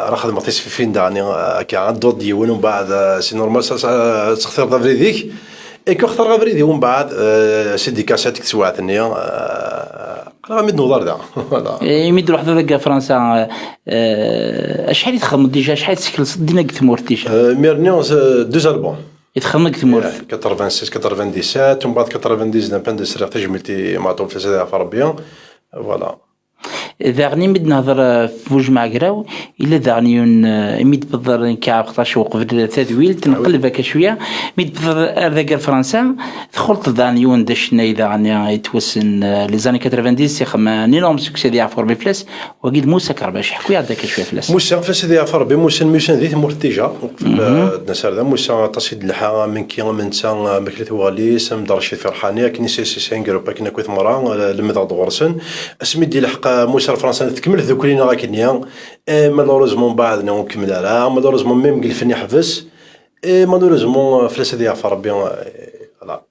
راه خدمت في فين داني كاع الدود ديون ومن بعد سي نورمال تختار دافري ديك اي كو اختار دافري دي ومن بعد سيدي كاسات كسواتني راه ميد نوضر دا يمد روح ذاك فرنسا شحال يتخدم ديجا شحال تسكل صدينا كتمور ديجا ميرني 2 البوم يتخدم كتمور 86 97 ومن بعد 99 باندس تجملتي معطوب في سيدي فربيان فوالا ذاغني مد نهضر في وج مع قراو الا ذاغني ميد بضر كعب 15 وقف تدويل تنقلب هكا شويه ميد بضر ذاك فرنسا دخلت ذانيون دشنا اذا غني يتوسن لي زاني 90 سيخم نينوم سكسي ديال فربي فلاس وقيد موسى كرباش حكوا هذاك شويه فلاس موسى فاس ديال فربي موسى ذي مرتجا الناس هذا موسى تصيد لحا من كي من تا مكلت واليس مدرشي فرحانيه كني سي جروب كنا كويت مرا المذا دورسن اسمي ديال الحق موسى فرنسا تكمل ذكرينا غاكنيا مالوريزمون بعد نكمل على مالوريزمون ميم قلفني حبس مالوريزمون فلاس ديال فربي فوالا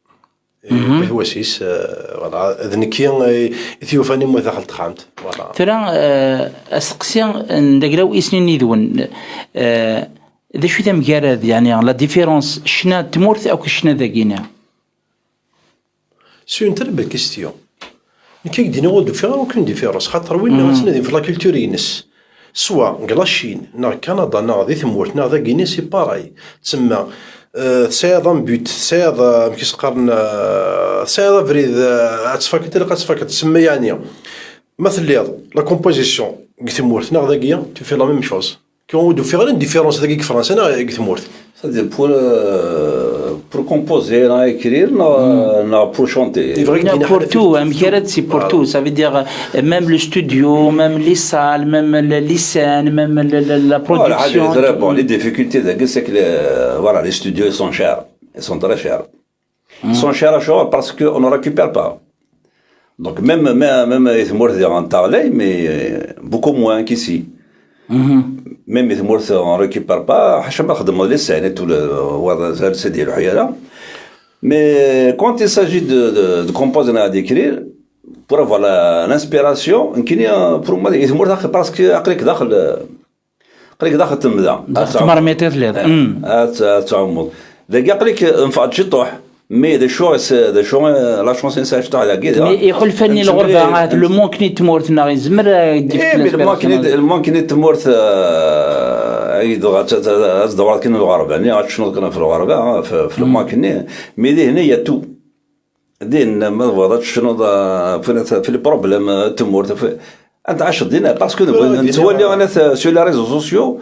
هواسيس فوالا ذنكي ثيوفاني مو دخلت خامت فوالا ترى اسقسيا ندقراو اسنين يذون ذا شو ثم جارد يعني لا ديفيرونس شنا تمورث او شنا ذاكينا سي اون تربل كيستيون كي دينا ولدو فيها وكاين ديفيرونس خاطر وين غنسنادي في لا كولتور ينس سوا كلاشين نا كندا نا ذي ثمورتنا ذا كيني سي باراي تسمى سياضا بوت سياضا كيس قرن سياضا فريد اتفاكت تلقى تفاكت تسمى يعني مثل ليض لا كومبوزيسيون كثمورتنا ذا كيا تو في لا ميم شوز كي ولدو فيها غير ديفيرونس ذا كي فرنسا نا كثمورت c'est-à-dire pour composer, écrire, pour chanter. Pour tout, c'est pour tout. Ça veut dire même le studio, même les salles, même les scènes, même la production. Voilà, bon, les difficultés, c'est que voilà, les studios ils sont chers, ils sont très chers. Ils sont chers à chaud parce qu'on ne récupère pas. Donc même les morts en Tarlay, mais beaucoup moins qu'ici. Même les morts on récupère pas. Je sais pas comment les scènes et tout le c'est dire là. Mais quand il s'agit de composer et d'écrire, pour avoir l'inspiration, pour moi les morts parce que après que قالك داخل تمدا تمرميتي ثلاثه تعمد ذاك قالك نفعت شي طوح مي ذا شو لا شونس نساج تاع لا كيدا يقول فني الغربه هذا لو مونكني تمورتنا يزمر المونكني تمورت اي دورات كنا الغربه يعني شنو كنا في الغربه في المونكني مي دي هنا يا تو دين ما بغاتش شنو في البروبليم تمورت انت 10 دينا باسكو نتولي انا سو لي ريزو سوسيو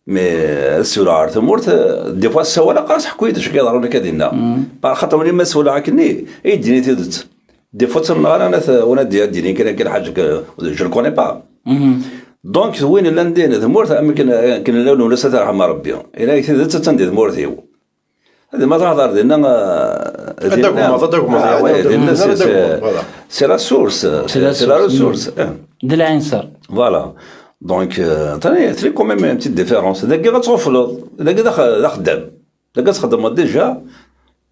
مي سولار تمورت دي فوا السواله قاص حكويتش كيضروني كدينا خاطر ولي مسؤول عاكني يديني تدت دي فوا تنغار انا وانا ديني كاين حاجه جو كوني با دونك وين لاندين تمورت كان لون ولا سترحم ربي الا تدت تندي تمورت هذا ما تهضر دينا سي لا سورس سي لا ريسورس de l'عنصر فوالا دونك تري كو ميم ان بتيت ديفيرونس داك غتغفل داك خدام داك تخدم ديجا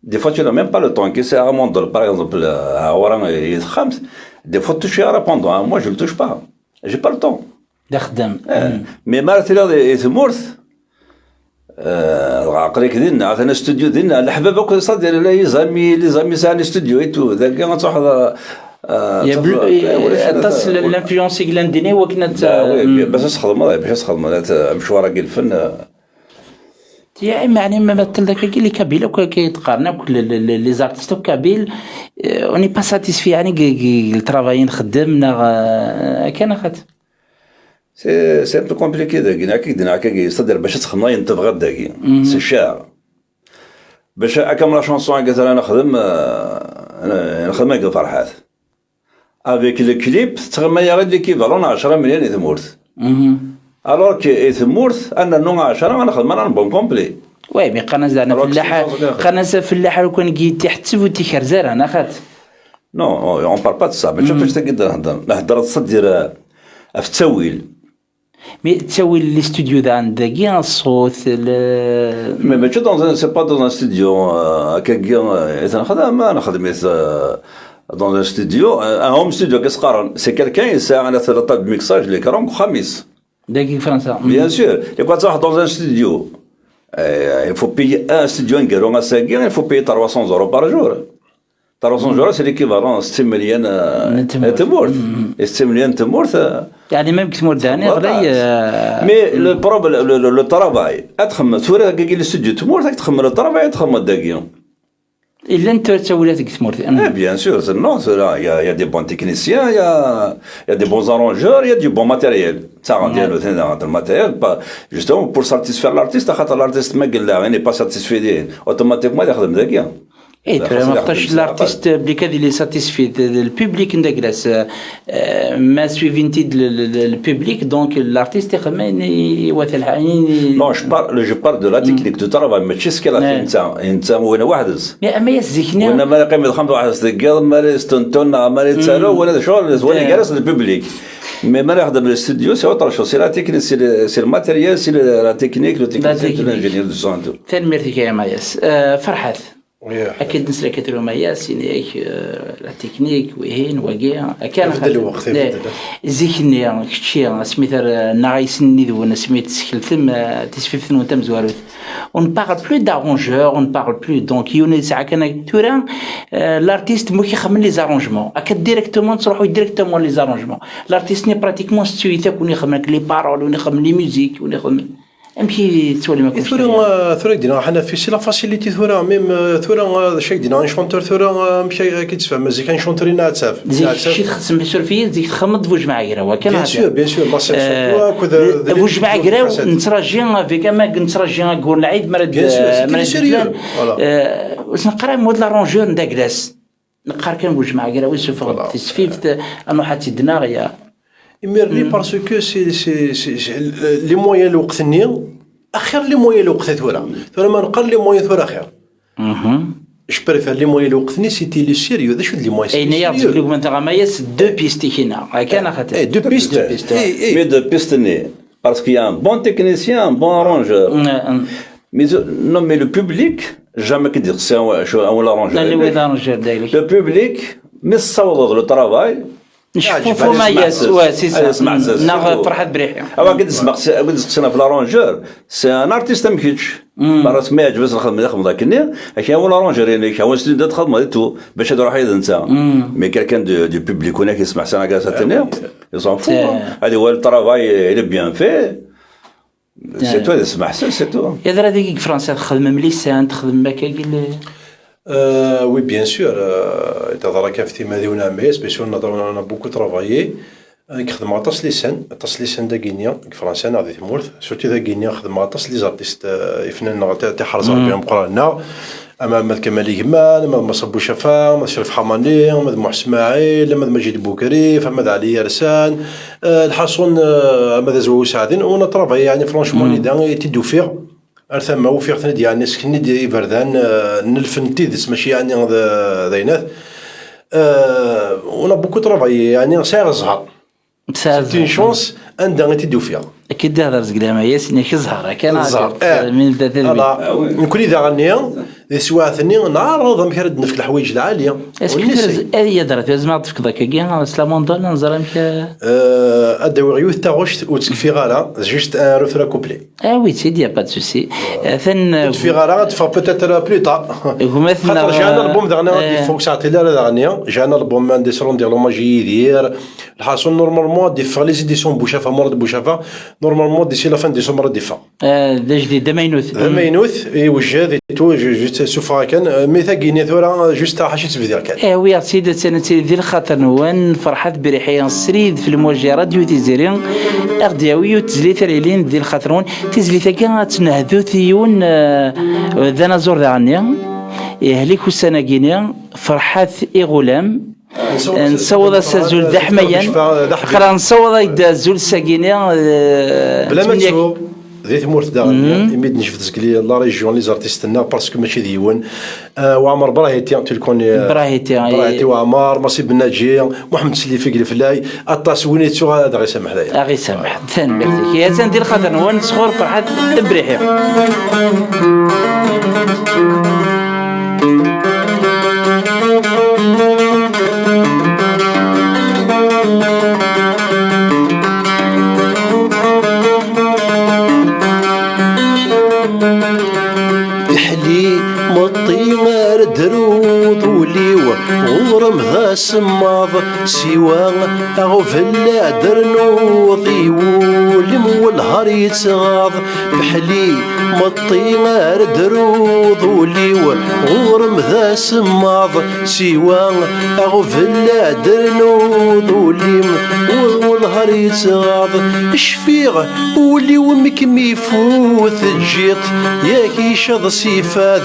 دي فوا تو ميم با لو طون كي سي ا موندل باغ اكزومبل ورا يتخمس دي فوا توشي ريبوندون موا جو توش با جي با لو طون دا خدام مي مارتيلا يتمورث عقلك ديالنا عطينا استوديو ديالنا الحباب كل صاد لي زامي ساعه الاستوديو اي تو داك غتروح تصل الانفلونسي كلانديني وكنت باش تخدم مشوار كاع الفن يعني ما مثل داك اللي كابيل كيتقارنا كل لي زارتيست كابيل اوني با ساتيسفي يعني الترافاي خدمنا كان خد سي ان بو كومبليكي داك صدر باش تخدم ينتبغى داكي سي شاعر باش اكمل شونسون قالت انا نخدم هكا فرحات افيك لو كليب تغمى يا غير ليكيفالون 10 مليون يتمورث الوغ كي يتمورث انا نون 10 انا نخدم انا بون كومبلي وي مي قناه زعما قناه فلاحه لو كان كي تحتسب وتيخر زار انا خات نو اون بار با دو ما شوفش تقدر نهضر تصدر في التسويل مي تسوي الاستوديو ذا عندك الصوت مي ماشي دون سي با دون ستوديو كاكيا انا خدمت دون ستوديو ان هوم ستوديو كيسقارن سي كالكان يساعد على ثلاثه ميكساج لي كرون خميس داك فرنسا بيان سور يبقى تروح دون ستوديو il faut payer un studio en Guéron à Saguin, il faut payer 300 euros par jour. 300 euros, c'est l'équivalent de 6 millions de morts. Et 6 millions de morts. يعني ما يمكن تمر داني غير مي لو بروبليم لو طرافاي اتخم ثورة كي الاستوديو تمور تخمم لو طرافاي تخمم داكيو الا انت تسوي لك تمر بيان سور نو يا دي بون تكنيسيان يا دي بون ارونجور يا دي بون ماتيريال تاع ديالو تاع الماتيريال جوستومون بور ساتيسفير لارتيست خاطر الارتيست ما قال لا راني با ساتيسفي ديال اوتوماتيكمون يخدم داكيا اي ما خطاش الارتيست بلي اللي ساتيسفي البوبليك نداكلاس ما سويفينتي البوبليك دونك الارتيست يخمم يوثل نو جو بار دو لا تكنيك دو ترافاي ماشي سكيلا انت وين واحد اما يزكني وانا ما قيم خمس واحد دقيقه ما ستنتون ما تسالو ولا شغل ولا جالس البوبليك مي ما يخدم الاستوديو سي اوتر شو سي لا تكنيك سي الماتيريال سي لا تكنيك لو تكنيك الانجينير دو سون ثاني ميرتي يا ماياس فرحات اكيد نسلا كثير ماياس يعني لا تكنيك وهين وكاع كان في الوقت زيكني كشي سميتر نايسني وانا سميت سكلتم تسفيف وانت مزواروت on ne parle plus d'arrangeur on ne parle plus donc يوني ساعه كان تورا l'artiste مو كيخمم لي زارونجمون اكيد ديريكتومون تروحوا ديريكتومون لي زارونجمون l'artiste ني براتيكمون ستويتك وني يخمم لي بارول وني يخمم لي ميوزيك وني يخمم امشي تولي ما كنتش ثورة دينا حنا في سي لا فاسيليتي ثورة ميم ثورة شي دينا ان شونتور ثورة مشى كيتفهم مزيك ان شونتورينا تساف شي تخدم بسورفيه زيك تخمض فوج مع غيره وكان بيان سور فوج مع غيره نتراجي فيك ما نتراجي نقول العيد مرد نقرا مود لارونجور نداكلاس نقرا كان فوج مع غيره ويسوف تسفيفت انه حتى دناغيا يمرني باسكو سي لي مويان الوقت النيل اخر لي مويان الوقت ثورة ما نقر لي مويان ثورة خير je préfère les moyens لوقتني سيتي لو سيريو ذا شو لي مويان اين يرجع لك من تغمايس دو بيستي هنا كان خاطر دو بيست Mais de pistonner. Parce qu'il y a un bon technicien, un bon arrangeur. Non, mais le public, jamais que dire, c'est un arrangeur. اللي ويدا رجال دايلك Le public, mais ça va le travail. نشوفوا فما ياس سي ناخذ فرحات بريحه اما قد سمعنا في لارونجور سي ان ارتيست ما كيتش راسك ما يعجبش الخدمه اللي خدم ذاك النير هكا هو لارونجور يعني هو ستودنت خدمه تو باش تروح اذا انت مي كالكان دو بوبليك هناك يسمع سنه كاع تنير يصون فو هذا هو الترافاي اللي بيان في سي تو تسمع سي تو يا درا ديك فرنسا تخدم مليسان تخدم مكاكي وي بيان سور تهضر كان في تيمادي ونعميس بيان سور انا بوكو ترافايي نخدم عطاس لسان دا غينيا فرنسا ناضي تمورث سورتي دا غينيا خدم عطاس لي زارتيست فنان تاع حرز بهم قرانا اما مد كمالي جمال مد مصبو شفا مد شريف حماني مد محسن اسماعيل مد مجيد بوكري فمد علي يرسان الحصون مد زوو سعدين ونا ترافاي يعني فرانشمون دا تيدو فيغ ثم وفيق ثني يعني سكني دي بردان نلفن تيدس ماشي يعني ذينات ونا بوكو ترافاي يعني ساير الزهر سي شونس عندها تيدو فيها اكيد هذا رزق لها ياسين كزهر كان الزهر من ذات نكون اذا غنيا سواء ثني نعرض مكرد نفك الحوايج العاليه هذه درت لازم تفك ذاك كاع سلامون دون نزرم ادو عيوث تاغوش وتكفي غالا جوست ان روفرا كوبلي وي سيدي با دو سوسي ثن تكفي غالا تفا بوتيتر بلو تا خاطر جانا البوم دغنا دي فوق ساعتي لا دغنيا جانا البوم مان دي سرون ديال لوماجي يدير الحاصل نورمالمون دي فغ لي زيديسيون بوشافا مرض بوشافا نورمالمون ديسي لا فان ديسمبر ديفا دا جديد دا ماينوث يوجد تو جوست سوفا كان مي ثاقيني ثورا جوست حاشي تبدير كان وي سيدي سنتي ديال خاطر نوان فرحات بريحيان سريد في المواجهه راديو تيزيرين اردياوي وتزلي ثريلين ديال خاطرون تزلي ثاكا تنهدو ثيون ذانا زور دغنيا يهليك السناكينيا فرحات غلام نصوض سازول دحميا خلا نصوض يدا زول ساكينيا بلا ما تشوف ذي ثمورت داغنيا يميد نشوف تسكلي لا ريجيون لي زارتيستنا باسكو ماشي ديون وعمر براهيتي تلكون براهيتي وعمر مصيب الناجي محمد سليفي قلفلاي الطاس وينيتو هذا غير سامح ليا غير سامح ثان بيرتيك يا زين ديال خاطر نوان صغور فرحات بريحي درود وليو غورم ذا سماض سوا أغفل درنوضي ولم والهار يتغاض بحلي مطي غير درود وليو غورم ذا سماض سوا أغفل درنوض ولم والهار يتغاض شفيغ وليو مكمي فوت جيط ياكي شظ سيفاد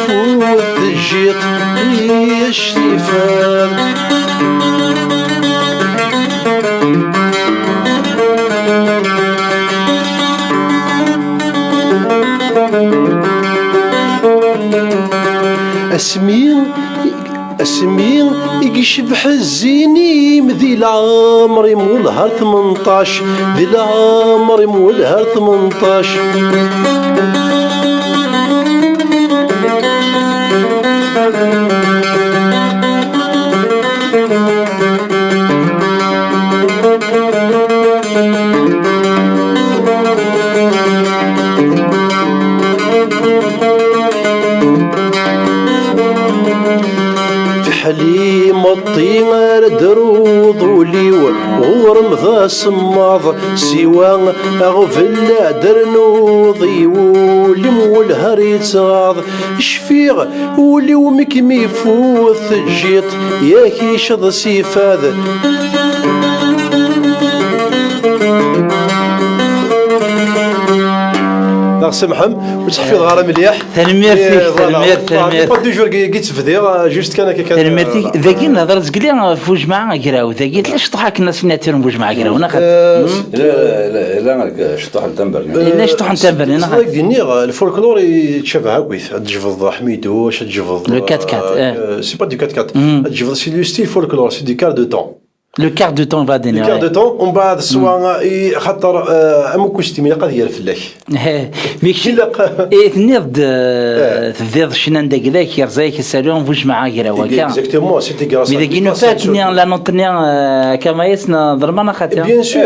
فوت الجيط يا الشفاء اسمين يشبح الزينيم ذي العمر مولها 18 ذي العمر مولها 18 حليم الطير درود وليو غورم ذا سماض سوا أغفل درنوضي ولم والهر يتغاض شفيغ وليو مكمي فوث الجيط ياكي شظ سيفاذ الله يسامحهم وتحفظ غير مليح. تنميرتك با دو جور قيت فدير جوست كان تنميرتك ذاكي نهضر زكلي فوج مع قراو ذاكي علاش طحك الناس سيناتير فوج مع قراو انا لا مالك شطح التنبر لا شطح التنبر انا خاطر ديني الفولكلور يتشابه هكويس تجفض حميدو واش تجفض لو 4 سي با دو 4 تجفض سي لو ستيل فولكلور سي دو كار دو طون لو كار دو طون فا ديني لو كار دو طون ومن بعد سوا خاطر اموكوش تيمي قد هي الفلاح ميكشي تنيض تفيض شنان داك يرزايك السالون فوج مع قراو هكا اكزاكتومون سيتي غراس مي داكي نو فاتني لا نوتني كما يسنا ضربنا خاطر بيان سور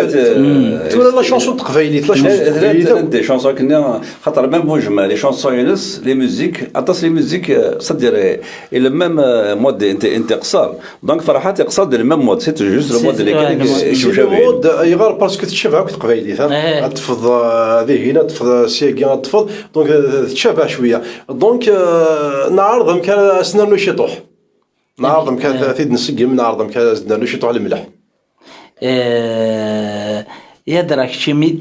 تورا لا شونسون تقبايليت لا شونسون دي شونسون كنا خاطر ميم فوج مع لي شونسون يونس لي ميوزيك اطاس لي ميوزيك صدر الى ميم مود انت قصار دونك فرحات يقصر ديال ميم مود سي جوست لو مود اللي كان مود يغار باسكو تشابه هاك تقبايليت تفض هذه هنا تفض سياكي تفض دونك تشابه شويه دونك نعرضهم كان سنانو شيطوح نعرضهم كان 30 نسقم نعرضهم كان سنانو شيطوح الملح يا دراك شي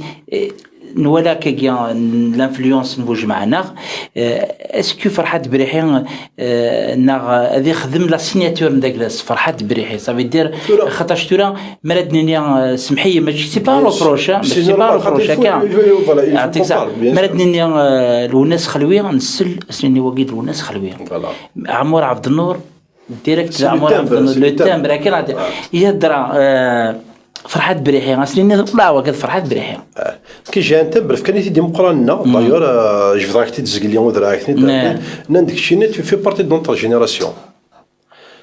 نولا كيان لانفلونس نبوج معنا اسكو فرحات بريحي نا هذه خدم لا سيناتور نداكلاس فرحات بريحي صافي دير خاطر شتورا مرادني سمحيه ماشي سي با روبروش سي با روبروش هكا يعطيك الصحه مرادني الوناس خلويه نسل سني وقيت الوناس خلويه عمور عبد النور ديريكت عمور عبد النور لو تامبر هكا يهضر فرحات بريحي غاسليني طلع وكذا فرحات بريحي كي جا انت برف كان يتي مقرانا دايور جفداك تي لي ودراكني نندك شي نت في بارتي دون تا جينيراسيون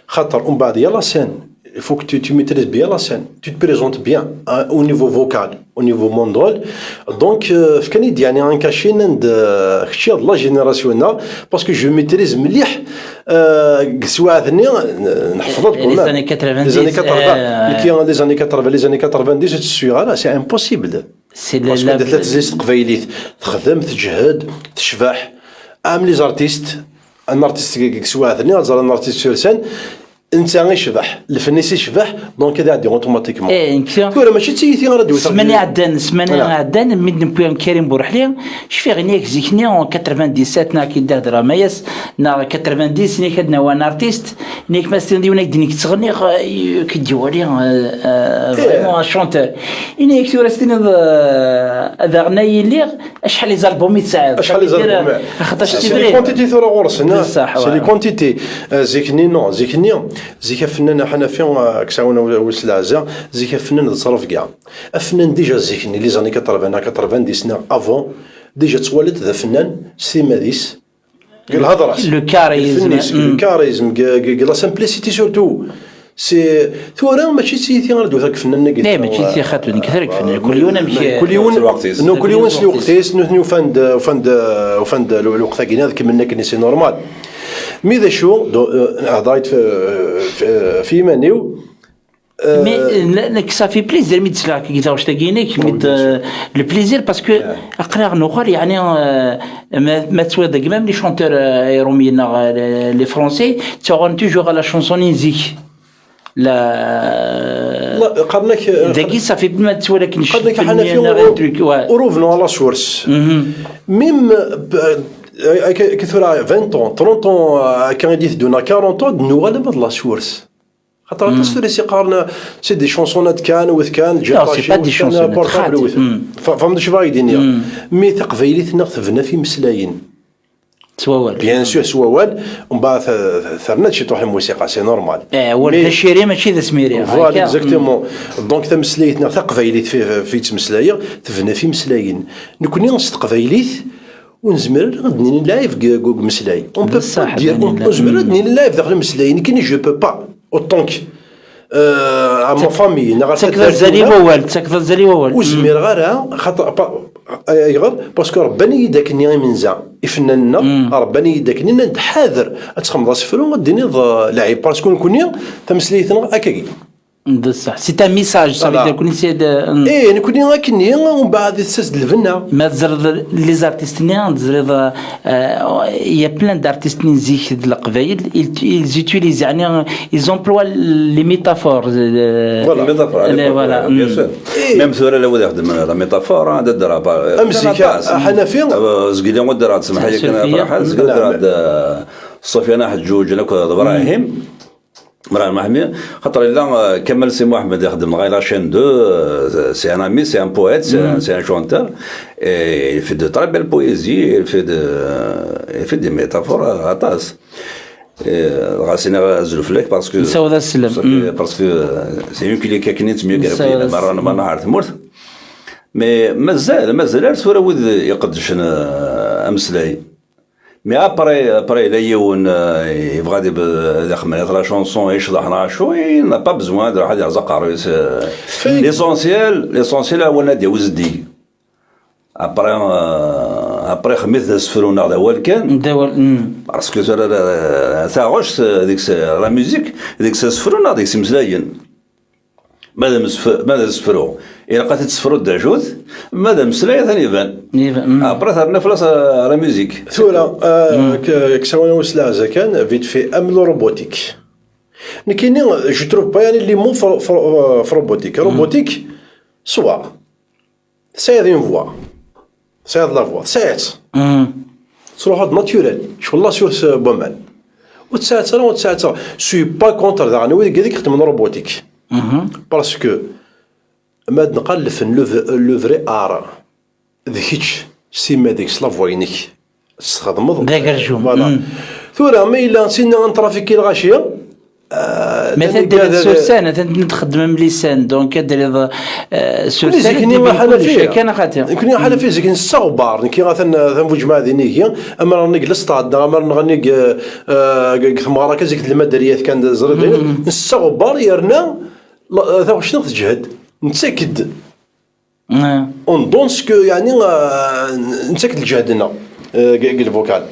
خاطر ومن بعد يلا سين il faut que tu maîtrises bien la scène, tu te présentes bien au niveau vocal, au niveau mondial. Donc, فكان يعني ان كاشي نند خشيت لا جينيراسيون باسكو جو ميتريز مليح سواثني نحفظ لكم لي زاني 90 لي زاني 80 لي زاني 80 لي زاني 90 تسوي سي امبوسيبل سي لا ثلاث زيست قبايليت تخدم تجهد تشبح ام لي زارتيست ان ارتيست سواثني زال ان ارتيست سور سين انت يشبح الفنيس يشبح دونك هذا عادي اوتوماتيكمون كورا ماشي تيتي راديو سماني عدان ميدن بوين كريم بورحلي شفي غنيك زيكني 97 نا كي دار درامايس نا 90 ني كدنا وان ارتيست نيك ماستين ديونا دينيك تغني كديوالي فريمون شونتور اني كثر ستين هذا غناي اللي شحال لي زالبوم يتساعد شحال لي زالبوم خاطر سي لي كونتيتي ثورا غورس سي لي كونتيتي زيكني نو زيكني زيك فنان حنا فين كساونا وسط العزاء زيك فنان تصرف كاع الفنان ديجا زيكني لي زاني 80 سنه افون ديجا توالد ذا فنان سيماديس الهضره لو كاريزم لا سامبليسيتي سورتو سي ثورا ماشي سيتي غادو ذاك فنان نقد لا ماشي سي خاطر كثرك فنان كل يوم مشي كل يوم نو كل يوم سي وقتيس نو فند الوقت كاين هذاك منا كني سي نورمال مي ذا شو هضايت في مانيو مي صافي بليزير مي تسلا كي واش تاكينيك ميد لو بليزير باسكو اقرا نوخر يعني ما تسوى ميم لي شونتور روميين لي فرونسي تاغون توجور لا شونسون زيك لا قرناك داكي صافي ما تسوى لك قرناك حنا في وروفنو على سورس ميم كثر 20 طون 30 طون كان يدير دونا 40 طون نوغالا بعض لا سورس خاطر التصوير سي قارنا سي دي شونسونات كان وذ كان جا سي دي شونسونات فهمت شنو باغي يدير مي تقبايليتنا ثبنا في مسلاين سوال بيان سور سوال ومن بعد ثرنا شي تروح الموسيقى سي نورمال ولا الشيري ماشي ذا سميري فوالا اكزاكتومون دونك تمسلايتنا تقبايليت في تمسلايه ثبنا في مسلاين نكوني نستقبايليت ونزمر غادي لايف كوك مسلاي اون بو با دير نزمر غادي لايف داخل مسلاي كاين جو بو با اوتونك ا مون فامي تكذا زالي ووال وزمر غير خاطر يغير باسكو رباني يداك ني منزع يفننا رباني يداك ني نتحاذر تخمض صفرو غادي نض لعيب باسكو نكوني تمسليتنا هكاكي بصح سي ان ميساج صافي كون سي ايه انا كوني غاكني ومن بعد تسد الفنه ما تزرد لي زارتيستين تزرد يا بلان دارتيستين زيك القبايل ils utilisent يعني ils emploient les métaphores فوالا بيان سور ميم ثورة لو يخدم لا ميتافور هذا الدرا امزيكا حنفي زقيلي ودرا تسمح لي كان فرحان زقيلي درا صوفيانا حجوج انا كنت ابراهيم مراه محمي خاطر لا كمل سي محمد يخدم غير لاشين دو سي ان امي سي ان بويت سي ان شونتور اي في دو تري بيل بويزي في دي ميتافور عطاس غاسينا زلفلك باسكو نساو ذا السلام باسكو سي اون كلي كاكنيت ميو كرا مرة ما نعرف مورت مي مازال ثورة ود يقدش امسلاي مي ابري لا يون يبغى يخدم لا شونسون يشرح شو نا با بزوان دير واحد يرزق عروس ليسونسيال هو نادي وزدي ابري خميس سفرونا هذا هو كان باسكو تاعوش ديك لا ميوزيك ديك سفرونا ديك سمزلاين ماذا سفرو إلا قاتل تسفرو الدعجوت ماذا مسلاية ثاني يبان أبرا ثارنا فلاس لا ميوزيك ثورة كسوانا وسلا زكان فيت في أمل روبوتيك نكيني جو تروف با يعني لي مو في روبوتيك سوا سايد اون فوا سايد لا فوا سايد تروح هاد ناتوريل شو الله سور بومان وتساعد سوي با كونتر ذا انا ويدي قاعد يخدم روبوتيك باسكو ما نقلف لو فري ار ذيكيتش سيما ديك سلافوينيك تخدمض ذاك الرجوم فوالا ثورة ما إلا نسينا نترافيكي الغاشية مثلا دير سورسان تخدم من لسان دونك دير سورسان كان خاطر يمكن حاله فيزيك نستغبر كي مثلا في جماعه ذينيك اما راني جلست عاد اما نغني ثماره كزيك المدريات كان زرد نستغبر يرنا ذا شنو تجهد نتاكد اون دونسكو يعني نتاكد الجهدنا قال فوكال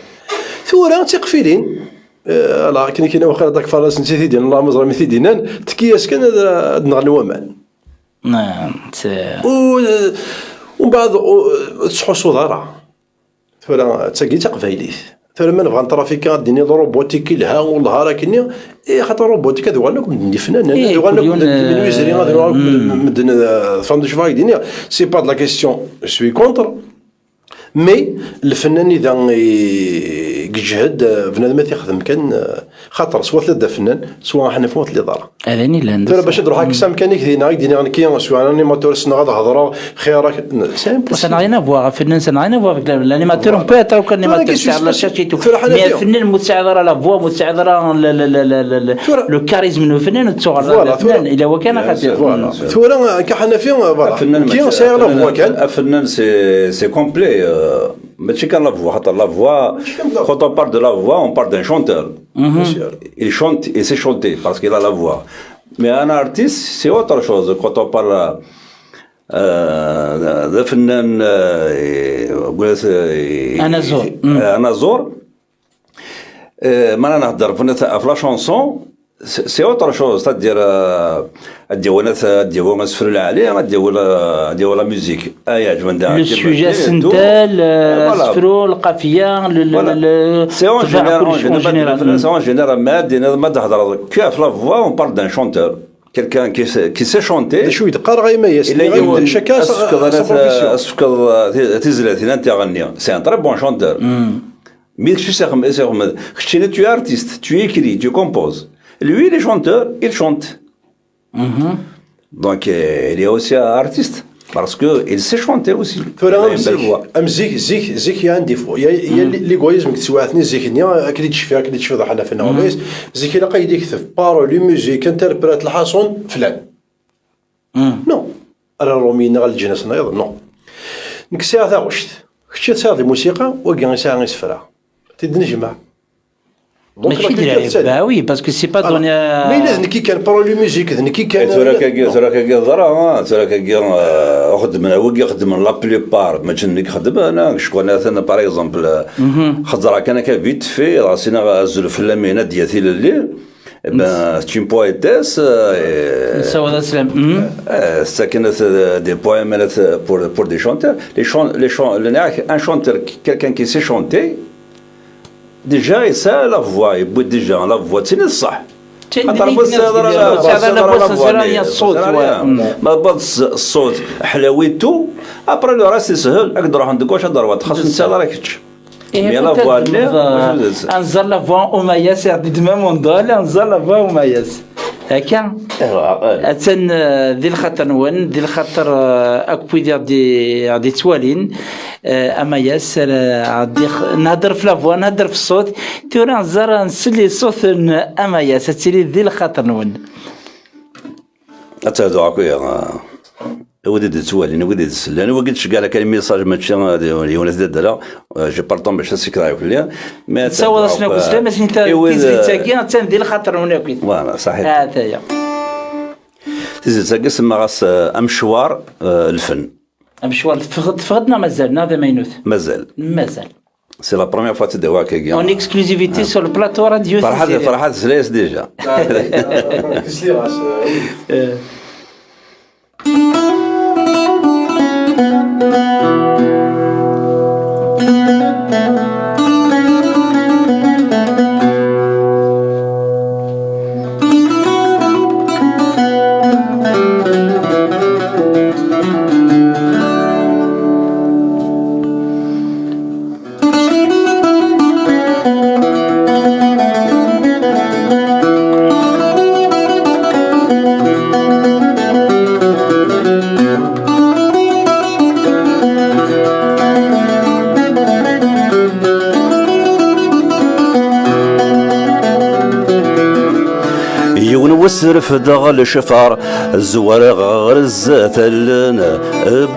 ثورة تقفيلين لا كاين واخا داك فراس نسيتي ديال الله مزرعه مثي دينان تكياس كان نغني ومان نعم ومن بعد تصحو صدارة ثورة تاكي تقفايليت ثورة ما نبغى نترافيكا ديني روبوتيك لها والله راه كاين خاطر روبوتيك هذا غالك من فنان هذا غالك من ويزري هذا غالك من فان دو شفاي ديني سي با لا كيسيون سوي كونتر مي الفنان اذا يجهد بنادم يخدم كان خاطر سوا ثلاثه فنان سوا حنا في اللي دار هذاني لا ترى باش نروح هكا مكانيك دينا كي سوا انيماتور سنا غادا هضره خيرك سا نغينا فوا فنان سا نغينا فوا الانيماتور بو اتر كانيماتور تاع لا شاشيتو مي الفنان مساعد راه لا فوا مساعد راه لو كاريزم من الفنان وتصور الفنان الا هو كان خاطر ثورة كحنا فين كي ساير لا فوا كان الفنان سي كومبلي ماشي كان لا فوا خاطر لا فوا quand on parle de la voix on parle d'un chanteur il chante et c'est chanté parce qu'il a la voix mais un artiste c'est autre chose quand on parle de فنان انا زور ما نهضر في لا شونسون سي اوتر شوز تدير ديونا سفر العالي ديال لا ميوزيك يعجبني لو سوجي سنتال سفرو القافيه سي اون جينيرال ما تهضر كيف لا فوا اون بارل دان شونتور quelqu'un qui sait chanter شوي دقار غير ميس شكا اسفكر تزلات انت غنيه سي ان تري بون شونتور مي سيغم خشينا tu es artiste tu écris tu composes lui il est chanteur il chante donc il est aussi artiste parce que il sait chanter aussi زيك عندي فو يا ليغويزم كتسواثني زيكنيا اكيد تشفي ضح انا في النوبيس زيك لا قايد يكتب بارولي ميوزيك انتربريت الحصون فلان نو انا رومينا غال الجنس ايضا نو نكسي هذا وشت خشيت ساعه الموسيقى وكان ساعه نسفرها تدنجمع ماشي ديال وي باسكو سي با دوني مي لازم كي كان بارولي ميوزيك كي كان تراك ضرا خدم هو يخدم لا بليبار ما تشنك خدم انا شكون انا باغ اكزومبل خضرا كان فيت في راسنا غازل في اللامينه ديالي الليل تشين بويتاس نساو هذا السلام. ça كانت des poèmes pour des chanteurs un chanteur quelqu'un qui sait chanter déjà il sait la voix il peut déjà la voix c'est الصح ما بغض الصوت حلاويته ابري لو راسي سهل اقدر نروح عند كواش نضرب تخصص انت راك يلا فوالا انزل لا فوا اوماياس دي ميم اندال انزل لا فوا اوماياس هكا اتن ذي الخطر نون ذي الخطر اكوي دي توالين اماياس عادي نهضر في لافوا نهضر في الصوت تورا نزار نسلي صوت اماياس تسيري ذي الخطر نون اتهدو عكويا ودي توالين ودي السلان وقلت كاع كان ميساج ماتشي يونس دالا جي بارطون باش نسكرايو كلها ما تصور اسنا كسلام باش انت كيزريتاكي تندير الخاطر هناك فوالا صحيح هذا هي تيزريتاكي سما غاس مشوار الفن مشوار تفقدنا مازالنا هذا ما ينوث مازال سي لا بروميير فوا تدوا هكا اون اكسكلوزيفيتي سور البلاطو راديو فرحات سلاس ديجا وسرف دغل شفار الزوار غرزة ثلنا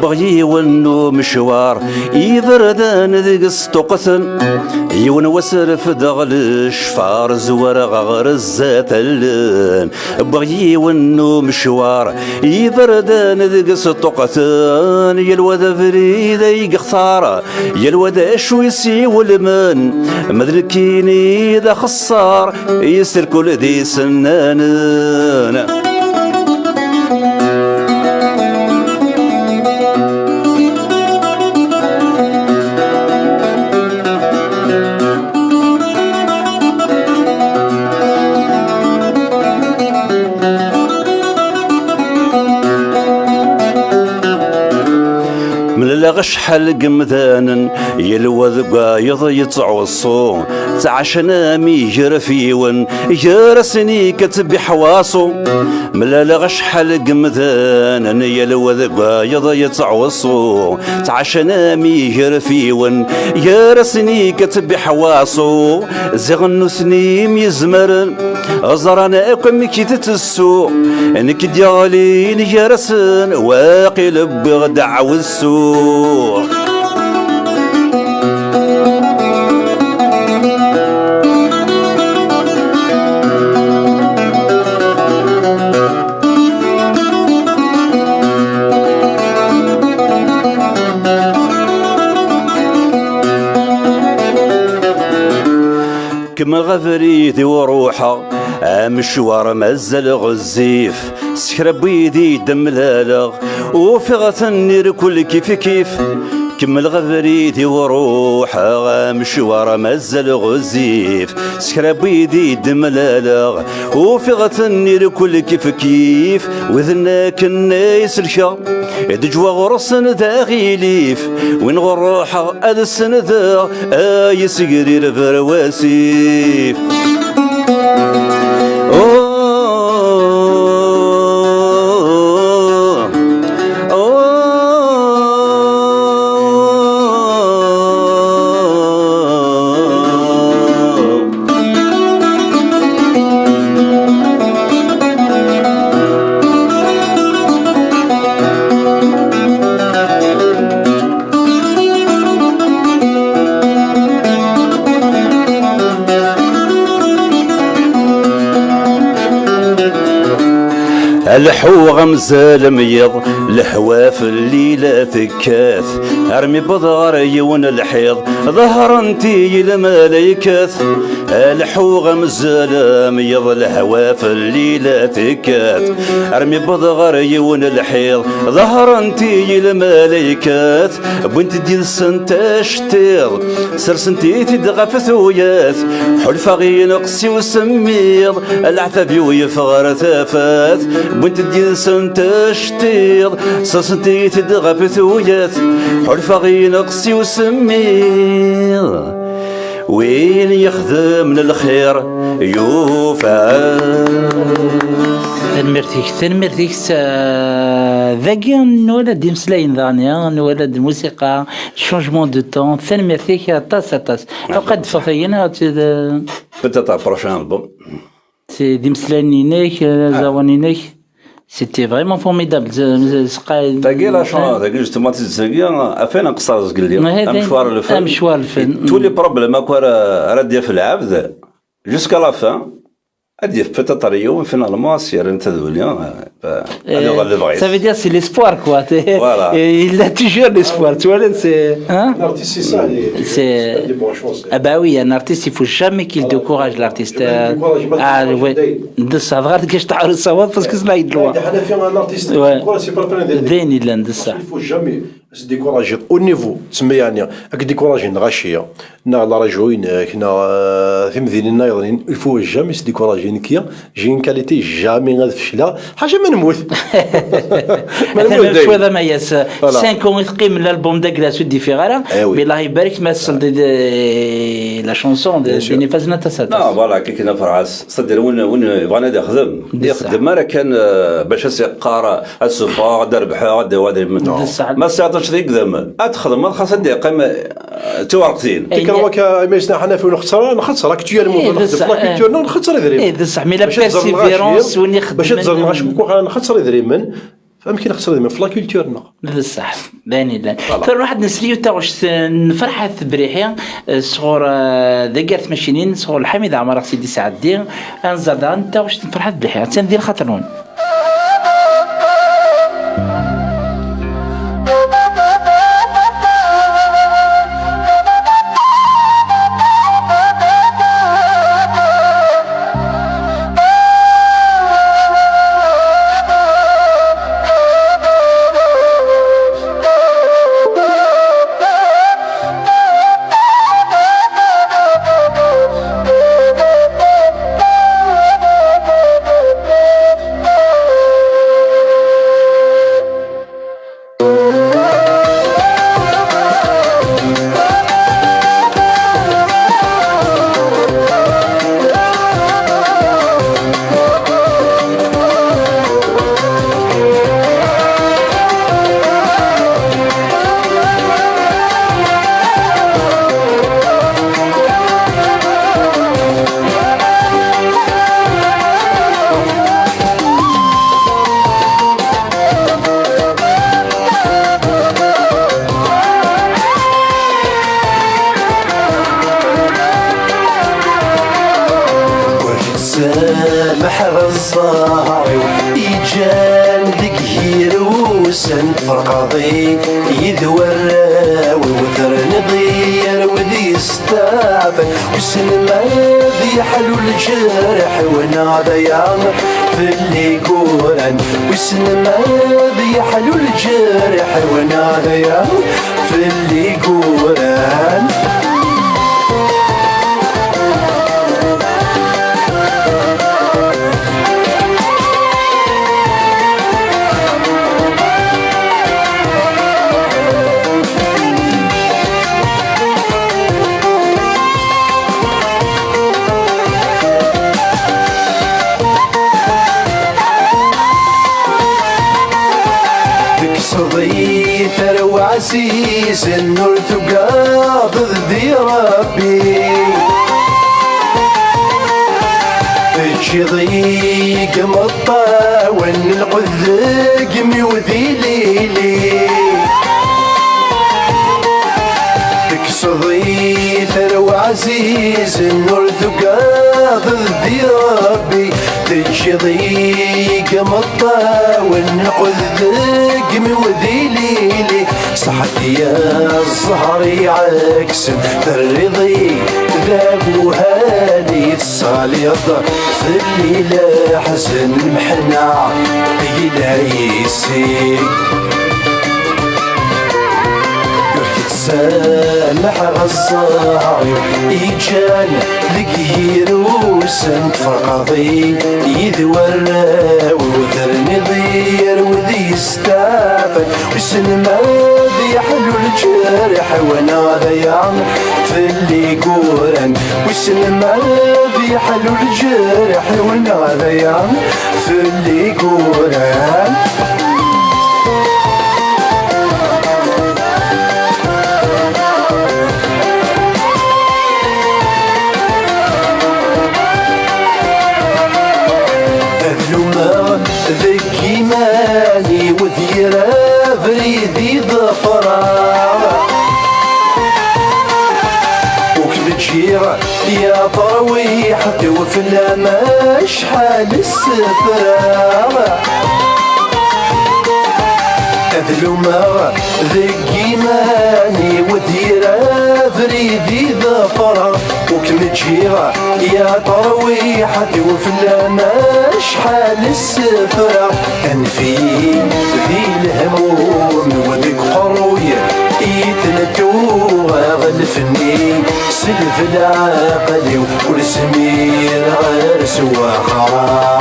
بغي ونو مشوار يبردان ذيك سطوقثن يون وسرف دغل شفار الزوار غرزة ثلنا بغي ونو مشوار يبردان ذيك سطوقثن يلوذ فريد يقثار يلوذ شو يسي والمن مذلكيني ذا خصار يسر كل ذي سنان غش حلق مذانا يلوذ قايض يتعوصو تعشنا ميجر فيون يرسني كتب حواصو ملا غش حلق مذانا يلوذ قايض يتعوصو تعشنا ميجر فيون يرسني كتب حواصو زغنو سنيم يزمرن أزرنا أكم كيت السوق انك ديالي نجرسن واقل بغدع والسوق كما غفريدي وروحه مشوار مزل غزيف سكرب بيدي دم لالغ وفغة النير كل كيف كيف كمل غفريدي وروحه مشوار مزل غزيف سكرب بيدي دم لالغ وفغة النير كل كيف كيف وذناك الناس الشا دجوا غرسن ذا غيليف وين غروحه أدسن ذا يسقري الفرواسيف الحو غمزة الميض الهوا في الليلة ثكاث ارمي بضغر يون الحيض ظهر انتي الملايكات الحو غمزة الميض الهوا في الليلة ثكاث ارمي بضغر يون الحيض ظهر انتي الملايكات بنت ديال سنتا شتيض سرسنتي تدغى في ثويات حلفة غي نقصي وسميض العتاب ويفغر ثافات بنت ديال سنتا شتيض سرسنتي تدغى في ثويات حلفة غي نقصي وسميض وين يخدم من الخير يوفى تنمرتيك ذاكي نولد يمسلاين ذانيا نولد الموسيقى شونجمون دو طون تنمرتيك طاس فقد فطينا peut-être prochain album سي دي مسلاينينيك زوانينيك سيتي فريمون فورميدابل تاكي لا شون تاكي جوستومون تاكي افين قصار زقلي مشوار الفن مشوار الفن تو لي بروبليم اكو راه في العبد جوسكا لا فان ادي peut-être اليوم فينالمون سير انت ذوليا هذا هو اللي بغيت ça veut dire c'est l'espoir quoi voilà il a toujours l'espoir tu vois c'est hein L'artiste, c'est ça. c'est des bonnes choses. ah bah oui un artiste il faut jamais qu'il décourage l'artiste ah ouais de ça غير كاش تعرف الصواب باسكو سلا يدلوا حنا فينا ان ارتيست سي با بلان ديني لند صح il faut jamais se décourager au niveau تسمى يعني راك ديكوراجي غاشيه نا لا رجعوين كنا في مديننا يضرين il faut jamais se décourager نكيا جي ان كاليتي جامي غتفشلا حاجه ما نموت مثلا شو هذا ما ياس 5 ans يقيم الالبوم دا كلاس ودي في غالا بالله يبارك ما صل لا شونسون دي فازنا تسات لا فوالا كي كنا فرعاس صدر وين بغانا يخدم راه كان باش يقرا السفار دربحه دوادر ما ساعطش ذيك ذم اتخدم خاص دقيقه توارقتين تكرمك ايميسنا حنا في نخسر راك تجي الموضوع في كولتور نخسر دريم اي بصح مي لا بيرسيفيرونس وين يخدم باش تزرنا نخسر دريم فيمكن نخسر دريم في لا كولتورنا بصح باني لا فالواحد نسريو تاع واش نفرحه بريحي صغور ذكرت ماشينين صغور الحميد عمر سيدي سعد الدين انزادان تاع واش نفرحه بريحي تندير خاطرون محر الصاعي يجان ذيك هيروسن فرقاضي يذوراوي وثر نضير وذي استعبن وسن ماذي حلو الجرح وانا ضيان في اللي قورن وسن ماذي حلو الجرح وانا ضيان في اللي قورن صدي ثروة عسيس النور تقاض ذي ربي تجي ضيق مطاون القذق ميوذي ليلي تكسضي ثروة عسيس النور تقاض ذي ربي تجي ضيق مطاول نقذق مودي ليلي صحتي يا الزهر عكس الرضي ذاب وهادي الصالي في الليلة حزن محنع قيل يسير سامح غصاي يجان ذكير وسنت فرقضي يذورا وذرني ضير وذي يستافد وسن ما ذي حلو الجرح وانا ضيان في اللي قورن وسن ما ذي حلو الجرح وانا ضيان في اللي قورن ذكي ماني وذيرا فريدي ظفرا وكبتشيرا يا طرويح توفي لما شحال السفرا أذلما ذكي ماني وذيرا فريدي ظفرا وكمتشيرا يا طرويحة وفي لما شحال السفرة أنفي ذي الهموم وذيك قروية يتنتوها غلفني سلف العقل والسمير غير سواخا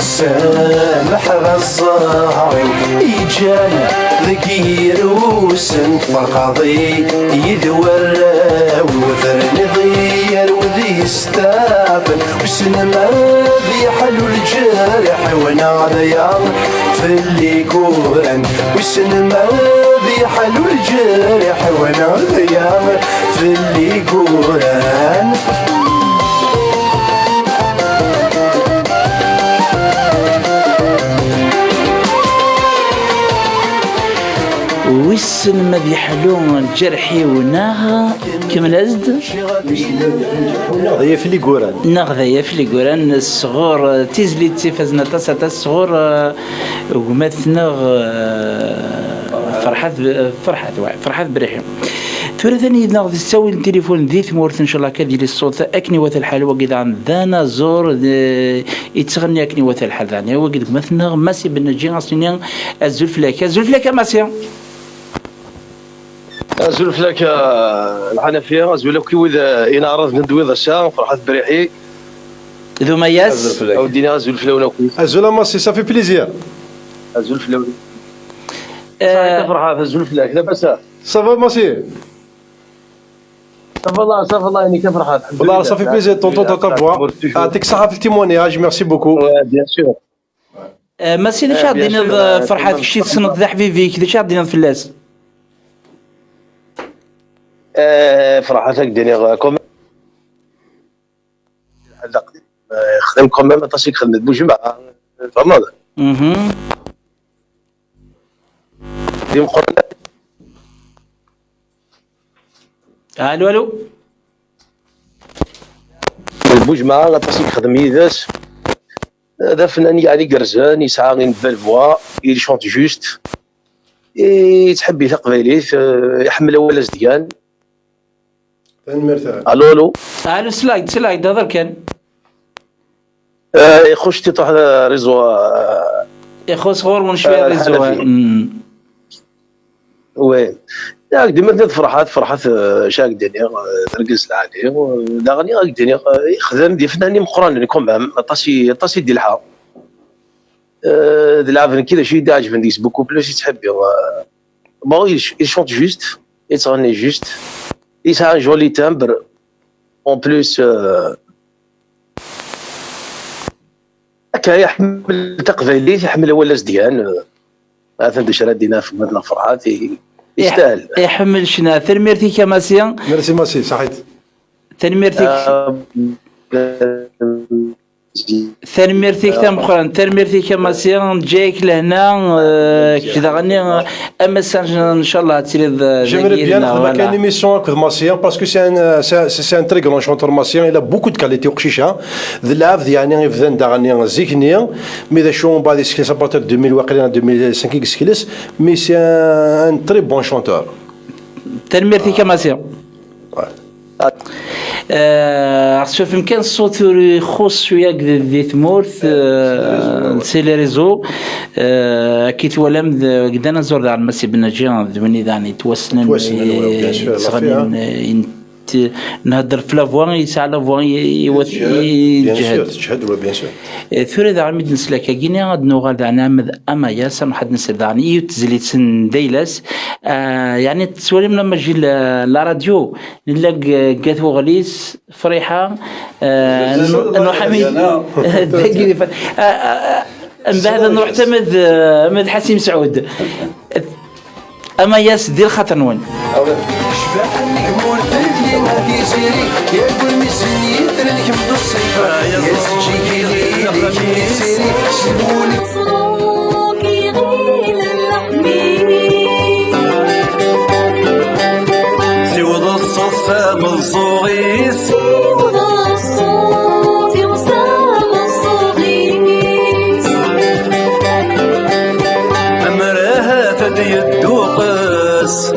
سامح غصاي يجان ذكير وسنت فرقضي يذورا وذرني ضير وذي يستافن وسن ما ذي حلو الجرح وانا ضيان في اللي قورن وسن ما ذي حلو الجرح وانا ضيان في اللي قورن ويسن ما ذي حلو الجرحي وناها كمل أزد هي في اللي قوران نغذية في اللي قران الصغور تيزلي تيفازنا تاسا الصغور ومثنا فرحات بريحهم ثورة ثاني ناخذ تسوي التليفون ذي ثمورث ان شاء الله كذي للصوت اكني وث الحال وقيد عن ذانا زور يتغني اكني وث الحال ذاني وقيد مثلا ماسي بالنجي اصلين الزلفلاك ماسي الزلفلاك الحنفيه الزلفلاك واذا انا عرض ندوي ذا الساعه فرحات بريحي ذو مياس او دينا الزلفلاك الزولا ماسي صافي بليزير الزلفلاك فرحات الزلفلاك لاباس صافا ماسي صافي الله يعني كفرحات والله صافي بليزير طونطون تا فوا يعطيك الصحة في التيمونياج ميرسي بوكو بيان سور ماسي ليش عطينا فرحات كشي تصنت ذا حبيبيك ليش عطينا الفلاس فرحتك ديني كوم خدم كوميم تاسيك خدمت بوجمعة فهمت ديم قرنا الو البوجمعة تاسيك خدم يداس هذا فنان يعني قرزان يسعى غير بالفوا يشونت جوست يتحب يثق قبايليت يحمل اول ازديان الو سلايد هذا كان يخش تطح ريزو يخص غور من شويه ريزو وي ياك ديما فرحات شاك دنيا ترقص عليه وداغني غاك دنيا يخدم دي فناني مقران لكم طاسي ديال الحا دلعب كذا شي عجبني ديس بوكو بلوس يتحبي بون يشونت جوست يتغني جوست يسا جولي تامبر اون بلوس هكا يحمل تقبيليت يحمل ولا زديان هذا دشرا دينا في مدن فرحات يستاهل يحمل شنا ثرميرتي كماسيان ميرسي ماسي صحيت ثرميرتي ثرميرتيك تام اخرى ثرميرتيك ماسيان جايك لهنا كذا غني اما ان شاء الله تسير J'aimerais bien faire une émission avec Massien parce que c'est un très grand chanteur Massien. Il a beaucoup de qualités au Chicha. De là, il y a un événement d'année ziknia, mais des choses pas des skills à partir de 2000 ou 2005 skills, mais c'est un très bon chanteur. ثرميرتيك ماسيان شوف يمكن الصوت يخص شويه ذي ثمورث سي لي ريزو كي تولم قدانا نزور على المسي بالنجيان ذوني ذاني توسنن نهدر في لافوان يسعى لافوان يجهد بيان سور ثوري ذا عميد نسلك كيني غاد نوغال ذا نعمد اما يا سمحت نسل ذاني يتزلي تسن ديلاس يعني تسولم لما جي لا راديو نلاق قاتو غليس فريحه انه حميد دقيقه من بعد نروح تمد حسيم سعود اما ياس دير خاطر نون يقول مسني يدرك من الصيفة يا سجي لي سيري صوكي غيل اللحمي سيوض الصفة من صغير سيوض الصوف وسام الصغير أمرها تدي الدوقس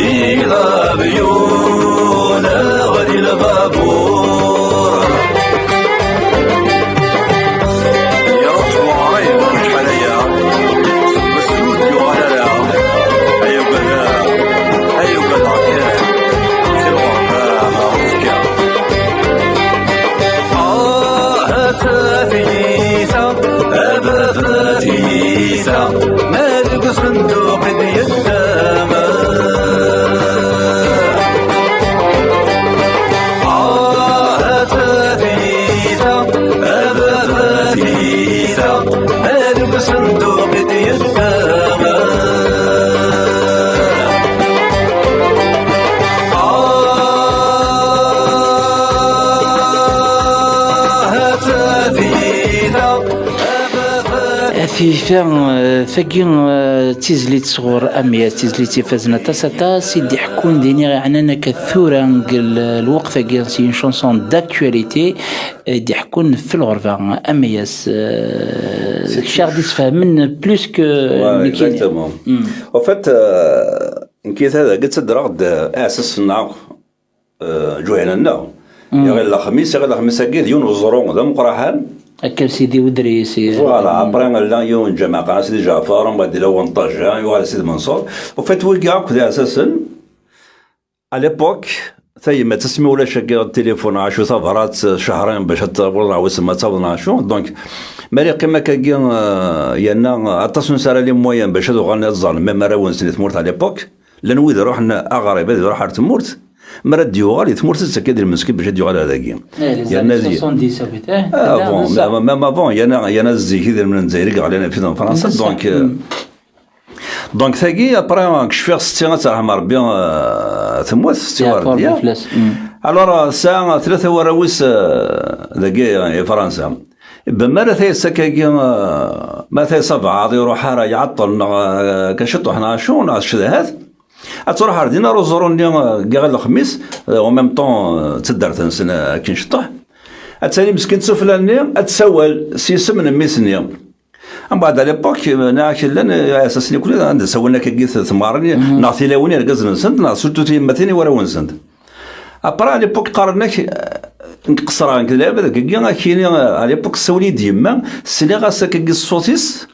في غابيون غادي البابور ثقي تيزلي تصغر أمية تيزلي تيفازنا تاساتا سيدي حكون ديني عنانا كثورة الوقت ثقي سي شونسون داكtualité دي حكون في الغرفة أمياس الشيخ دي تفهمن بلوس كو اكزاكتومون او فات نكيت هذا قلت الدرغد اساس النعق جوهنا غير الخميس هكا يون الزرون ذا مقراحان أكل سيدي ودريسي فوالا ابري لا يون الجماعه قال سيدي جعفر ومن بعد لو طاجا يوال سيدي منصور وفات وكاع كذا اساسا على ليبوك ثي ما تسمي ولا شكا التليفون عاشو ثغرات شهرين باش والله وسما تصاوبنا عاشو دونك مالي قيمه كاكي يانا اتصل ساره لي موين باش هذو غني الظن ما راون سنه تمورت على ليبوك لان ويد روحنا اغرب هذه روح تمورت مرات ديوغال تمورت تسكد المسكين باش ديوغال هذاكي يعني 70 ما بون يانا زي كذا من الجزائر علينا في فرنسا دونك ثاقي ابري كشفيغ 60 تاع ربي تموت 60 ديال الوغ ساعه 3 وراويس ذاكي فرنسا بما ثاي سكاكي ما ثاي 7 يروح يعطل كشطو حنا شو الشذهات تروح عندنا روزورون كاع الخميس او ميم طون تدار تنسنا كي نشطح اتسالي مسكين سفلاني اتسول سيسم من ميسني من بعد على ليبوك ناك لان اساسني كل عند سولنا كي ثمارني نعطي لوني ركز نسند نا سورتو تي متيني ورا ونسند ابرا على ليبوك قارناك نقصر كذا هذاك كاينين على ليبوك سولي ديما سيني غاسا كي الصوتيس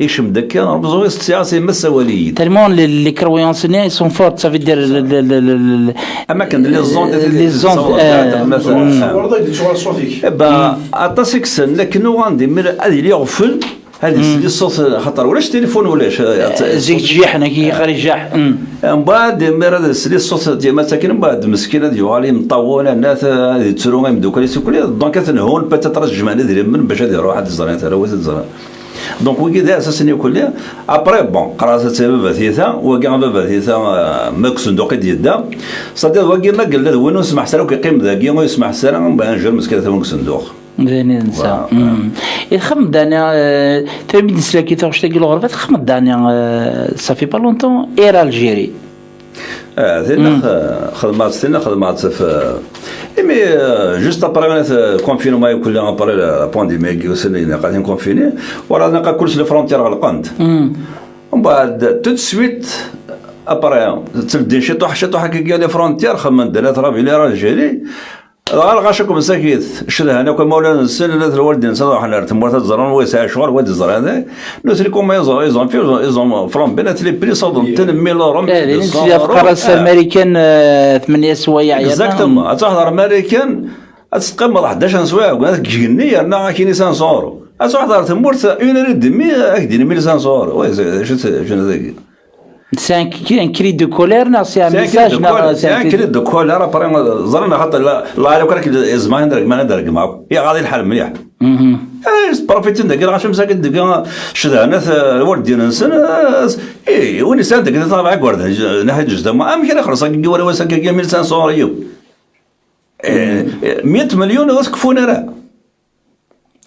يشم دكا رمزو السياسي مسوالي تالمون لي كرويونس ني سون فورت سافي دير اماكن لي زون مثلا ورضا يدير شغل صوفيك با اتاسكسن لكن غاندي مير هذه اللي يغفل هذه الصوت خطر ولاش تليفون ولاش زيك جيحنا كي خارج جاح من بعد مير هذا الصوت ديال مساكن من بعد مسكينه ديالي مطوله الناس تسرو يمدوك لي سكولي دونك هون باتات الجمعه ديال من باش هذه روح هاد الزران تاع رواد الزران دونك وكذا اساسا يقول ابري بون قرات سبب ثيثا وكاع بابا ثيثا ماكسون دوقي ديدا صدق وكي ما قال له وين نسمح سلام كيقيم ذاكي ويسمح سلام بانجر مسكين ثمن صندوق زين نسى خمد انا تبي نسلكي تاع شتي الغرفه خمد انا صافي با لونتون اير الجيري خدمات في مي جوست ابري كونفينمون يكون ابري لا بانديمي وصلنا قاعدين كونفيني ورانا كلشي لي فرونتير غلقانت ومن بعد تو سويت ابري تبدي شي طوح كي لي فرونتير خمن دلات راه لي راه جالي غير غاشكم ساكيت شده انا كون مولانا السن ثلاث الوالدين صراحه حنا تمورت الزران ويسع شغل واد الزران هذا نوتريكم ايزون فرون بنات لي بري صدم 10 مليون قراص امريكان 8 سوايع اكزاكتومون تهضر امريكان تقام 11 سوايع قالت جنيه انا كاين 500 اورو تهضر تمورت 1 دمي اكدين 1500 اورو وي شنو ذاك C'est un cri de colère, non? C'est un message, non? C'est un cri de colère. Après, زرنا حتى لا لو كانك زمان درك ما ندرك معك هي غادي الحال مليح. بروفيتين داك غاش مساكن داك شدانا الوالدين نسن اي وين ساندك طالع قرد ناحيه جده ما امكن خلاص كي ولا وسك كي 1500 ريال 100 مليون وسكفونا راه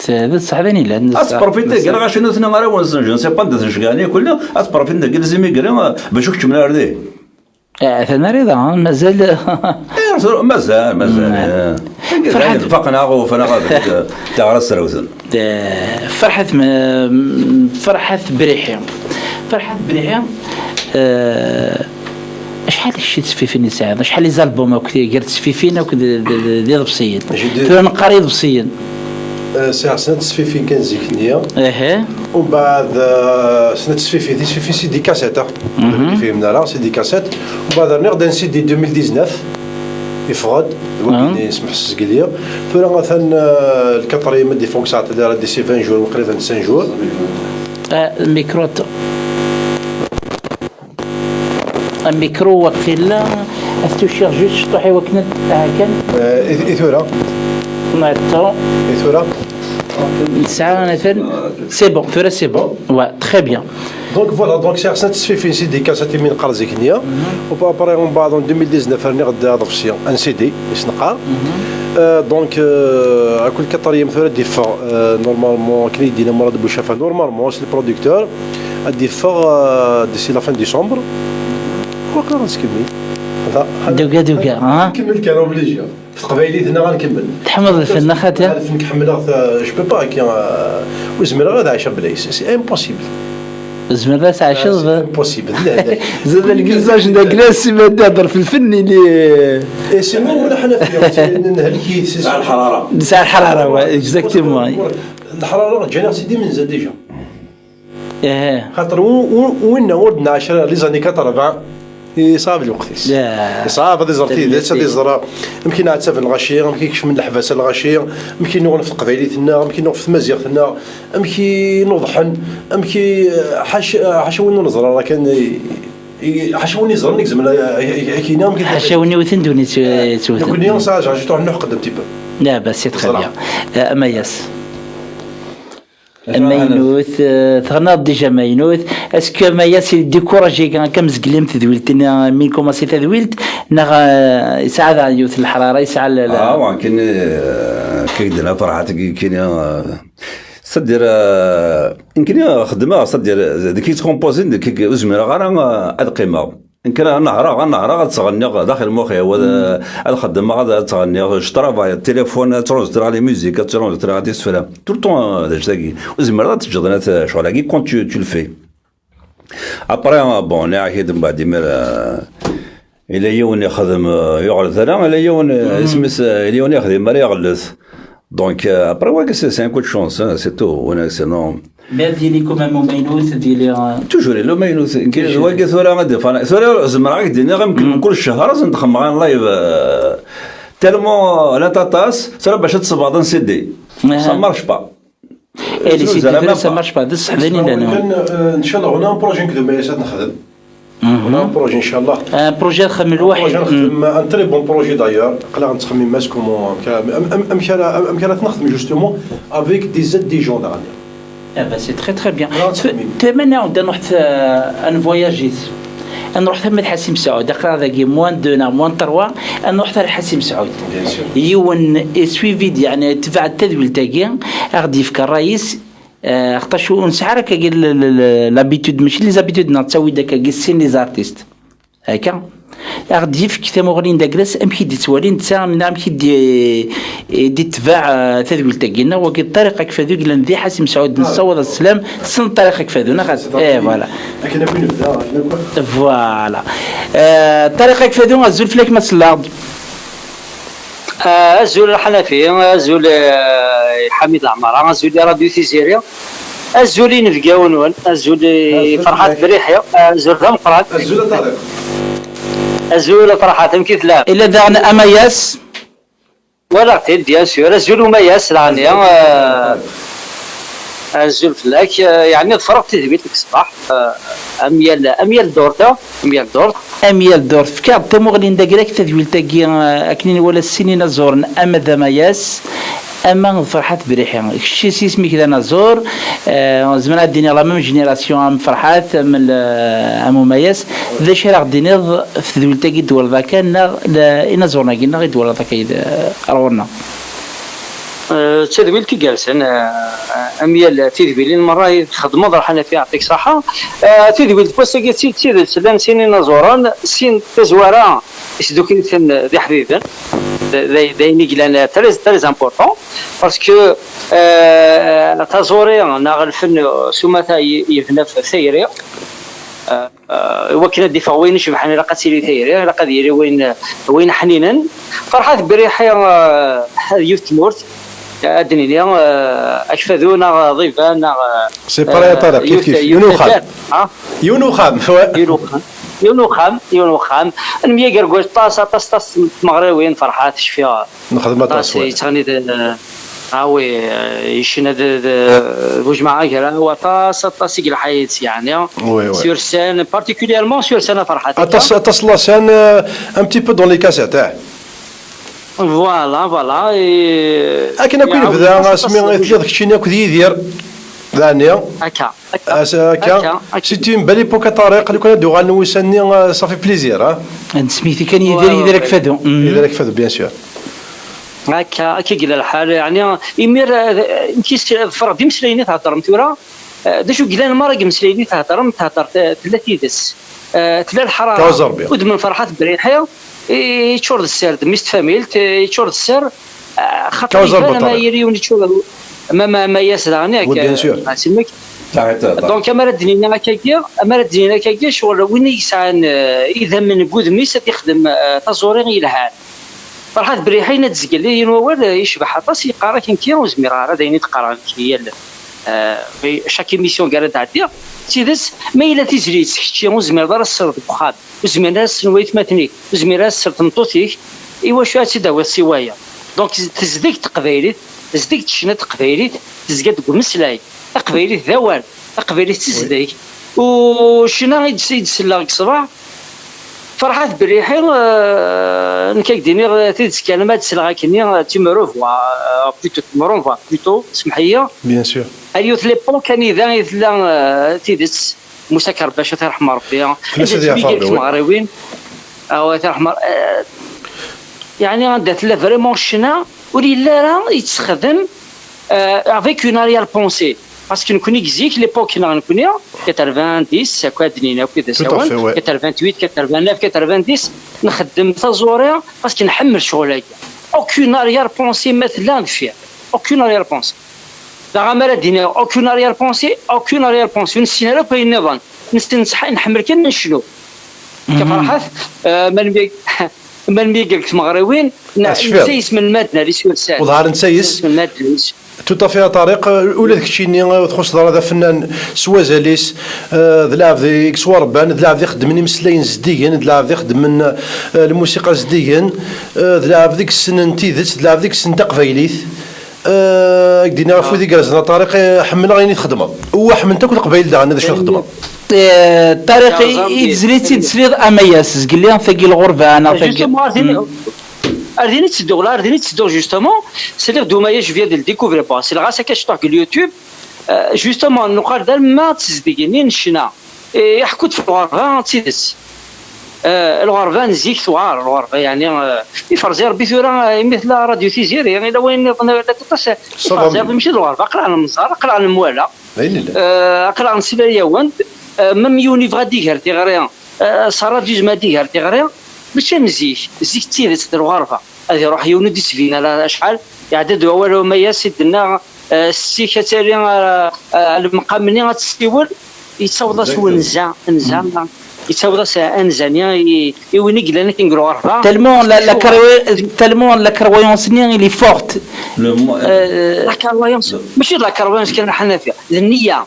هذا صعباني لا اسبروفيتي كاع غاش نوثنا راه ونسن جو سي با ندشكاني كله اسبروفيتي كاع زي ميغري باش كتشم ردي ثنا رضا مازال فرحت فقنا وفنا تاع راس روثن فرحت بريحي شحال شي تسفيفين يساعد شحال لي زالبوم وكثير قرت تسفيفين ديال بصيين نقري بصيين سنة تسفيفين كان زيكنية ومن بعد سنة تسفيفين سي دي كاسيت كيف من راه سي دي كاسيت ومن بعد نقدر نسيدي 2019 يفرض وكاين يسمح السقليه ثم مثلا الكاتريم دي فونكسات دار دي سي 20 جور تقريبا 5 جور الميكرو وقيلا استشير جوج شطوحي وكنت كان ايثورا نعطو ايثورا الساعه مثلا سي بون ثورة سي بون وا تري بيان. دونك فوالا دونك سي خصنا تسفي سي دي كاساتي من قرا زيكنيا وبابري اون بعد 2019 راني غدا ضفسي ان سي دي باش نقرا دونك كل كطريه مثلا دي فا نورمالمون كلي دينا مراد بوشافه نورمالمون سي البروديكتور دي فا ديسي لا فان ديسمبر وقرا نسكمل دوكا ها نكمل كان اوبليجي في قبايليتنا غنكمل تحمض الفن خاطر الفن نحملها جو بو با كي وزمر غادا عايشه بلايص سي امبوسيبل زمرنا ساعه شوف امبوسيبل لا زاد الكلاساج دا كلاس ما تهضر في الفن اللي سي مو ولا حنا فيها نهلكي ساعة الحرارة ساعه الحراره اكزاكتومون الحراره جانا سيدي من زاد ديجا اه خاطر وين ولدنا 10 لي زاني 80 يصاب الوقت يصاب هذه زرتي هذه زرا يمكن عاد في الغشيه يمكن كش من الحباسه الغشيه يمكن نوقف في قبايليتنا يمكن نوقف في مزيغتنا يمكن نوضحن يمكن حاشوني نظر راه كان حاشوني نظر نكزم كاينه يمكن حاشوني وثندوني نكون يوم ساعه جيت نحقد un petit peu. لا بس سي تري بيان مياس ماينوث تغنى ديجا ماينوث اسكو ماياس ديكوراجي كم زقليم تذويلتنا مين كوماسي تذويلت نغ يساعد يوث الحراره يساعد ولكن كيدير فرحتك كاين صدر يمكن خدمه صدر كي تكومبوزين ديك زميره غير القيمه ان كان نهار غتغني داخل مخي هو الخدمه غتغني شطرا التليفون تروج لي ميوزيك تروج ترى دي سفلا تو طون داكي وزمر تجدنا شغل كي كونت تو الفي ابري بون عهد من بعد مر الى يوم يخدم يغلط انا الى يوم اسمس الى يوم يخدم ما يغلط دونك ابري واك سي ان كو دو شونس سي تو وانا سينو ما ديالي كومام ماينوث ديالي توجور لو ماينوث كاين واقع ثوره غادي ثوره زمرا غادي يمكن كل شهر لازم نخدم غير لايف تالمون لا تاطاس ثوره باش تصبغ سي دي سا مارش با اي لي سي سا مارش با بصح ثاني انا ان شاء الله هنا بروجي نكذب ما يساد نخدم هنا بروجي ان شاء الله بروجي نخدم الواحد نخدم ان تري بون بروجي دايور قلا نتخمم ماس كومون امكان نخدم جوستومون افيك دي زاد دي جون دغني bah c'est très bien. تمنى نروح ان فواياجيت نروح ثم حسيم سعود اقرا ذاك موان 2 موان 3 نروح ثم حسيم سعود يون سويفي يعني تبع التدويل تاعي غادي يفكر الرئيس خاطر نسعر كاع لابيتود ماشي لي زابيتود نتسوي داك كاع سين لي زارتيست هكا غادي يفك ثمغرين داكلاس امشي دي توالين تاع امشي دي تبع تذويل تاعنا وكي الطريقه كيفاش قلنا ذي حسيم سعود نصوض السلام سن الطريقه كيفاش خاص فوالا لكن وين نبدا فوالا الطريقه كيفاش غزول فيك ما تصلى الزول الحنفي الزول حميد العمارة الزول راديو تيزيريا الزول نفقاون الزول فرحات بريحيا الزول ثمقرات الزول طارق الزول فرحات يمكن ثلاث الا داغنا امياس ولا تي بيان سور الزول ومياس العنيا الزول فلاك يعني تفرق تثبيت لك الصباح اميال دورتا اميال دورت فكار تمغلين داكراك تدويل تاكي اكنين ولا السنين زورن اما ذا مياس اما فرحات بريحه شي سيسمي كذا نزور زمان الدنيا لا ميم جينيراسيون ام فرحات من ام مياس ذا شي راه دينا في تدويل تاكي دول ذاك انا زورنا كنا غير دول ذاك رونا تدويل كي جالسين اميال تدويلين مره خدمه راح فيها يعطيك صحه تدويل بوسكي تيد سلام سنين زوران سين تزوارا دوك ذي حبيبا ذي نيكلان تريز امبورطون باسكو تزوري ناغ الفن سماتا يفنى في ثيريا وكنا الدفاع وين شبحنا لقى سيري ثيريا لقى ديري وين حنينا فرحات بريحه يوث مورت الدنيا اكفذونا ضيفانا سي با طارق كيف يونوخام المية قرقوش طاس مغربيين فرحات شفيها نخدم طاس تغني هاوي يشنا بوجماعة كرا وطاس يقل حياة يعني سور سان بارتيكوليرمون سور سان فرحات طاس لا سان ان بتي بو دون لي كاسيت فوالا لكن كاين بدا سمي تلي داك الشيء ناكل يدير دانيا هكا هكا سيتي بالي بوكا طريق اللي كنا ندوي غنوساني صافي بليزير سميتي كان يدير يديرك فادو يديرك فادو بيان سور هكا كيقال الحال يعني يمير فرق ديما مسلايني تهضر متورا داشو قلنا المره مسلايني تهضر ثلاثه يدس تلا الحراره ود من فرحات بريحه يتشورد السرد ميست فاميلت يتشورد السر خاطر ما يريوني تشورد ما ياسراني هكا سمك دونك اما ردنينا هكاكيا شغل وين يسعى اذا من بود ميس يخدم تزورين يلهان فرحات بريحين تزقل لي نوال يشبح طاس يقرا كي وزمير راه دايني تقرا هي في شاك ايميسيون قال تعدي تيدس ما الا تجري تحكي وزمير دار السر بخاد وزمير ناس نويت ماتني وزمير ناس سر تمطوتيك ايوا شو تداوي السوايه دونك تزديك تقبيلي تزديك تشنا تقبيلي تزقد مسلاي تقبيلي ذوال تقبيلي تزديك وشنا يدسلا الصباح فرحات بريحين نكاك ديني تيدس كلمات سلغا كني تيمروفوا بلوتو سمحيه بيان سور اليوت ليبون كان اذا يثلا تيدس موسى كرباش ترحم ربي المغربيين او ترحم يعني عندها لا فريمون شنا وليلا راه يتخدم افيك اون اريال بونسي باسكو نكوني كزيك ليبوك كنا نكوني 90 10 هكا دنينا وكذا سواء 88 89 90 نخدم تزوريا باسكو نحمل شغل اوكون اريال بونسي مثلا فيها اوكون اريال بونسي لا غامره دينا اوكون اريال بونسي نسينا لا باين نظام نستنصح نحمل كان نشلو كفرحات من ميقلك مغربيين نسيس من المادة اللي سوى الساعة وظهر نسيس من المادة توتا فيها طريق ولا داك الشيء اللي تخص هذا فنان سوازاليس ذلعب ذي كسواربان ذلعب ذي خدمني مسلاين زديين ذلعب ذي خدم من الموسيقى زديين ذلعب ذيك السنن تيدت ذلعب ذيك السن تقبايليت دينا فو ذيك رزنا طريق حملنا غير تخدمها هو حملتك القبايل دا عندنا شنو نخدمها الطريق يتزليت امياس قال لي ثقيل الغربه انا ثقيل ارديني تسدو جوستومون سي دومايا جو فيا ديال ديكوفري با سي غاسا كتشطح اليوتيوب جوستومون نقال دار ما تزديني نشنا يحكوا في الغربه تيدس الغربه نزيك ثوار الغربه يعني يفرزي ربي ثورا مثل راديو تيزير يعني لو وين تص يفرزي ماشي الغربه قرا المزار قرا الموالا قرا نسيبيا وند ميم يوني فغا ديغار تيغريان صار جوج ما ديغار تيغريان ماشي نزيك زيك تيرت الغرفه هذه روح يوني دي سفينه لا شحال يعدد اول ما يسدنا السيكه تاعي المقام مني غتستيول يتصاوض سو نزا يتصاوض انزانيا يوني قلنا كنقولوا غرفه تالمون لا كرويونس ني لي فورت لا كرويونس ماشي لا كرويونس كان حنا فيها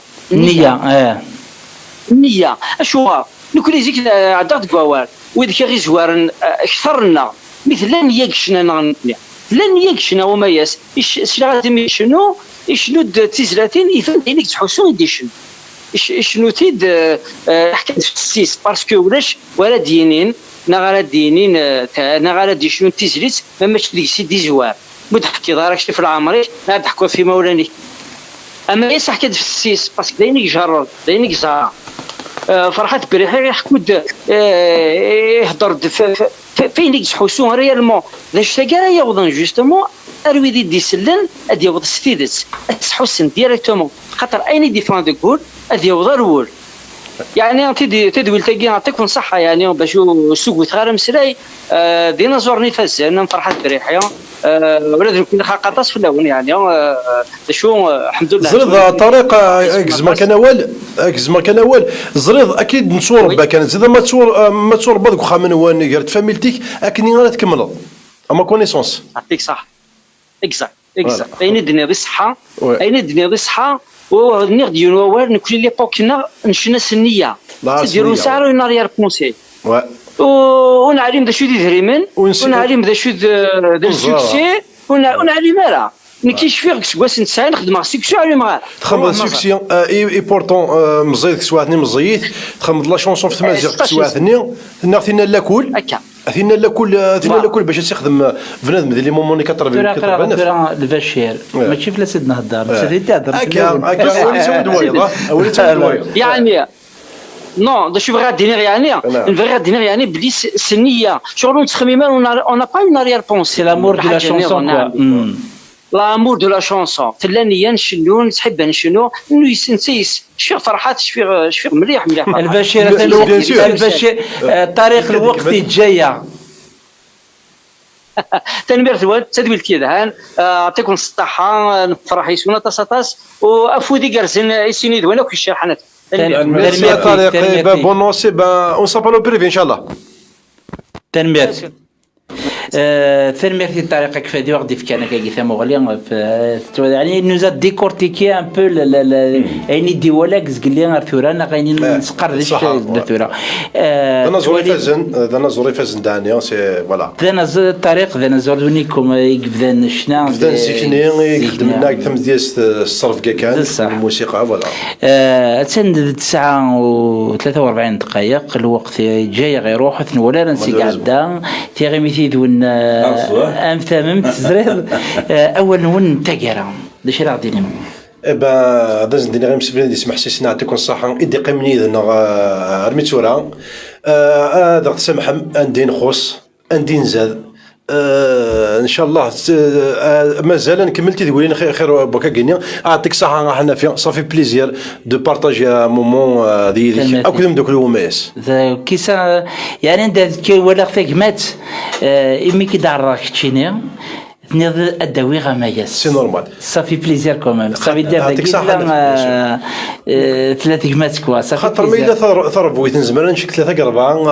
النيه اشوا نكون يجيك عدات قوال وذاك غير زوارن اكثرنا مثل لن يكشنا نغني لن يكشنا وما ياس شنو شنو تيزلاتين يفهم دينك تحسون يديشن شنو تيد حكايه في السيس باسكو ولاش ولا دينين نغالا دينين نغالا دي شنو تيزليت ما ماشي ديك سي دي زوار متحكي دارك شتي في العمري نضحكوا في مولاني اما ياس حكايه في السيس باسكو دينك جرب دينك زار فرحات بريحي يحكود يهضر فين يحسون ريالمون ذا شتا يوضن جوستومون اروي دي سلن ادي يوض ستيدت تحسن ديريكتومون خاطر اين ديفان دو كول ادي يوض الول يعني تدوي تلقي نعطيك نصحه يعني باش السوق تغير مسلاي ديناصور فازان فرحات بريحي ولازم يكون خاطاس في الاول يعني شو الحمد لله زريض طريق اكزما كان اول زريض اكيد نصور با كانت زيد ما تصور بعضك واخا من وين قالت فاميلتيك اكني غير تكمل اما كونيسونس يعطيك صح اكزاكت اين الدنيا بالصحه اين الدنيا بالصحه ونغ ديال نوال نكون لي بوكنا نشنا سنيه تديروا ساعه ناريال كونسي ونعلم ذا شو ديريمن ونعلم ذا شو ذا سوكسي ونعلم راه نكيش فيك سواس نسعى نخدم سوكسي على معاه تخمم سوكسي اي بورطون مزيد سواثني مزيد تخمم لا شونسون في تمازيغ سواثني نعطينا لا كول هكا اثينا لكل باش تخدم بنادم اللي موموني كتر ترى البشير ماشي في سيد نهضر سيدي تهضر هكا وليت وليت يعني Non, je vais dire rien. Je vais dire rien. Blis, c'est nia. Sur l'autre chemin, on n'a pas une arrière-pensée. C'est l'amour de la chanson, quoi. L'amour de la chanson. C'est l'anian, شنو نحب شنو نسيس شفير فرحات شفير مليح. البشير البشير طريق الوقت الجاية. تنمير تدويل كيدهان يعطيكم الصحة نفرح يسونا تصاطاس وأفودي قرزن يسيني دوينا وكي الشرحانات. Merci à Tariq. Bon non, c'est on s'en parle au privé, Inch'Allah. تنمير ثاني ميرتي الطريقه كيف هذه واخد كان كي ثم غالي يعني نوزا ديكورتيكي ان بو يعني ديولاك زقلي ثورا انا غادي نسقر الثورا انا زوري فازن دانيا سي فوالا انا الطريق انا زورنيكم يبدا شنا بدا سكني يخدم لنا تم ديال الصرف كان الموسيقى فوالا تسند 9 و43 دقائق الوقت جاي غير روح ولا نسي قاعده تيغي ميثيدون امثامم تزريد اول نون تاكرا داش راه غادي نم داز ندير غير مسبلين دي سمح سي نعطيكم الصحه ادي قيمني انا رميتورا هذا تسمح عندي نخص عندي نزاد ان شاء الله مازال نكمل تقولين خير بوكا كينيا اعطيك صحه حنا فيها صافي بليزير دو بارطاجي مومون ديالك اكو دوك الوماس كيسا يعني انت كي ولا فيك مات امي كي دارك تشيني نيض الدوي غمايس سي نورمال صافي بليزير كومام صافي دار ثلاث كمات كوا صافي خاطر ما الا ثرب بغيت نزمر نشك ثلاثه اربعه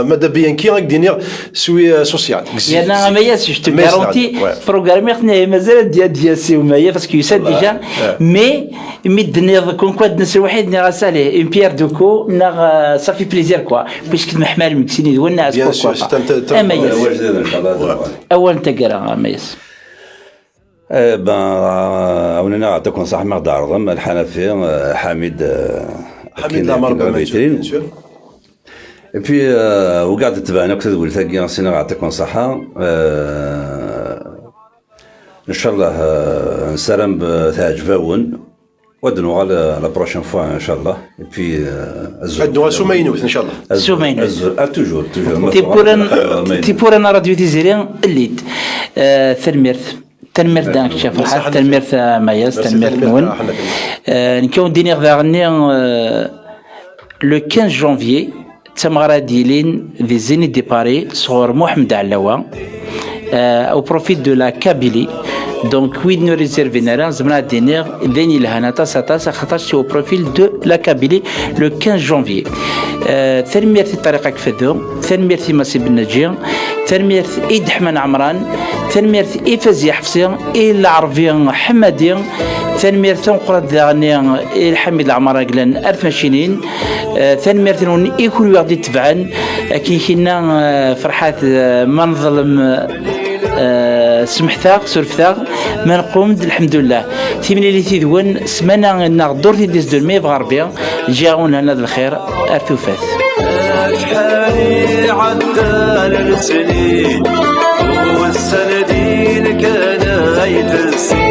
ماذا بيان كي غادي سوي سوسيال يعني غمايس جو غارونتي بروغرامي خنا مازال ديال سي ومايا باسكو يسال ديجا مي دنيض كون كواد نس الوحيد ني غاسالي اون بيير دوكو نا صافي بليزير كوا باسكو محمال مكسيني دولنا اسكو اول تقرا غمايس أنا نعطيكم صح مقدار ضم الحنفي حميد عمر بن في وقعدت تبعنا كنت تقول ثقي نصينا نعطيكم صحة إن شاء الله نسلم تعجبون ودنو على لا بروشين فوا إن شاء الله في عندو سومينوت إن شاء الله سومينوت توجور تيبورنا راديو تيزيريان الليد تنمير دانك شاف الحال تنمير ماياس تنمير نون نكون ديني غني لو 15 جانفي تمغرا ديلين دي زيني دي باري صغور محمد علاوه او بروفيت دو لا كابيلي دونك وين نو ريزيرفينا زمنا دينير ديني لهنا تاسا خاطرش او بروفيل دو لا كابيلي لو 15 جانفي تنميرتي الطريقه كفدو تنميرتي ماسي بالنجي تنميرتي ايد حمان عمران تنميرتي ايفازي حفصي العربي حمادي تنميرتي نقرا داني الحميد العمر قلن 1000 ماشينين تنميرتي نون يكون واحد يتبعن كي كنا فرحات ما نظلم سمحتاق سرفتاق ما نقوم الحمد لله تيمني اللي تيدون سمانا نغدور تيديز دو المي بغربيا جاون لنا الخير ارتوفات شحالي عدى السنين والسندين كان يتنسي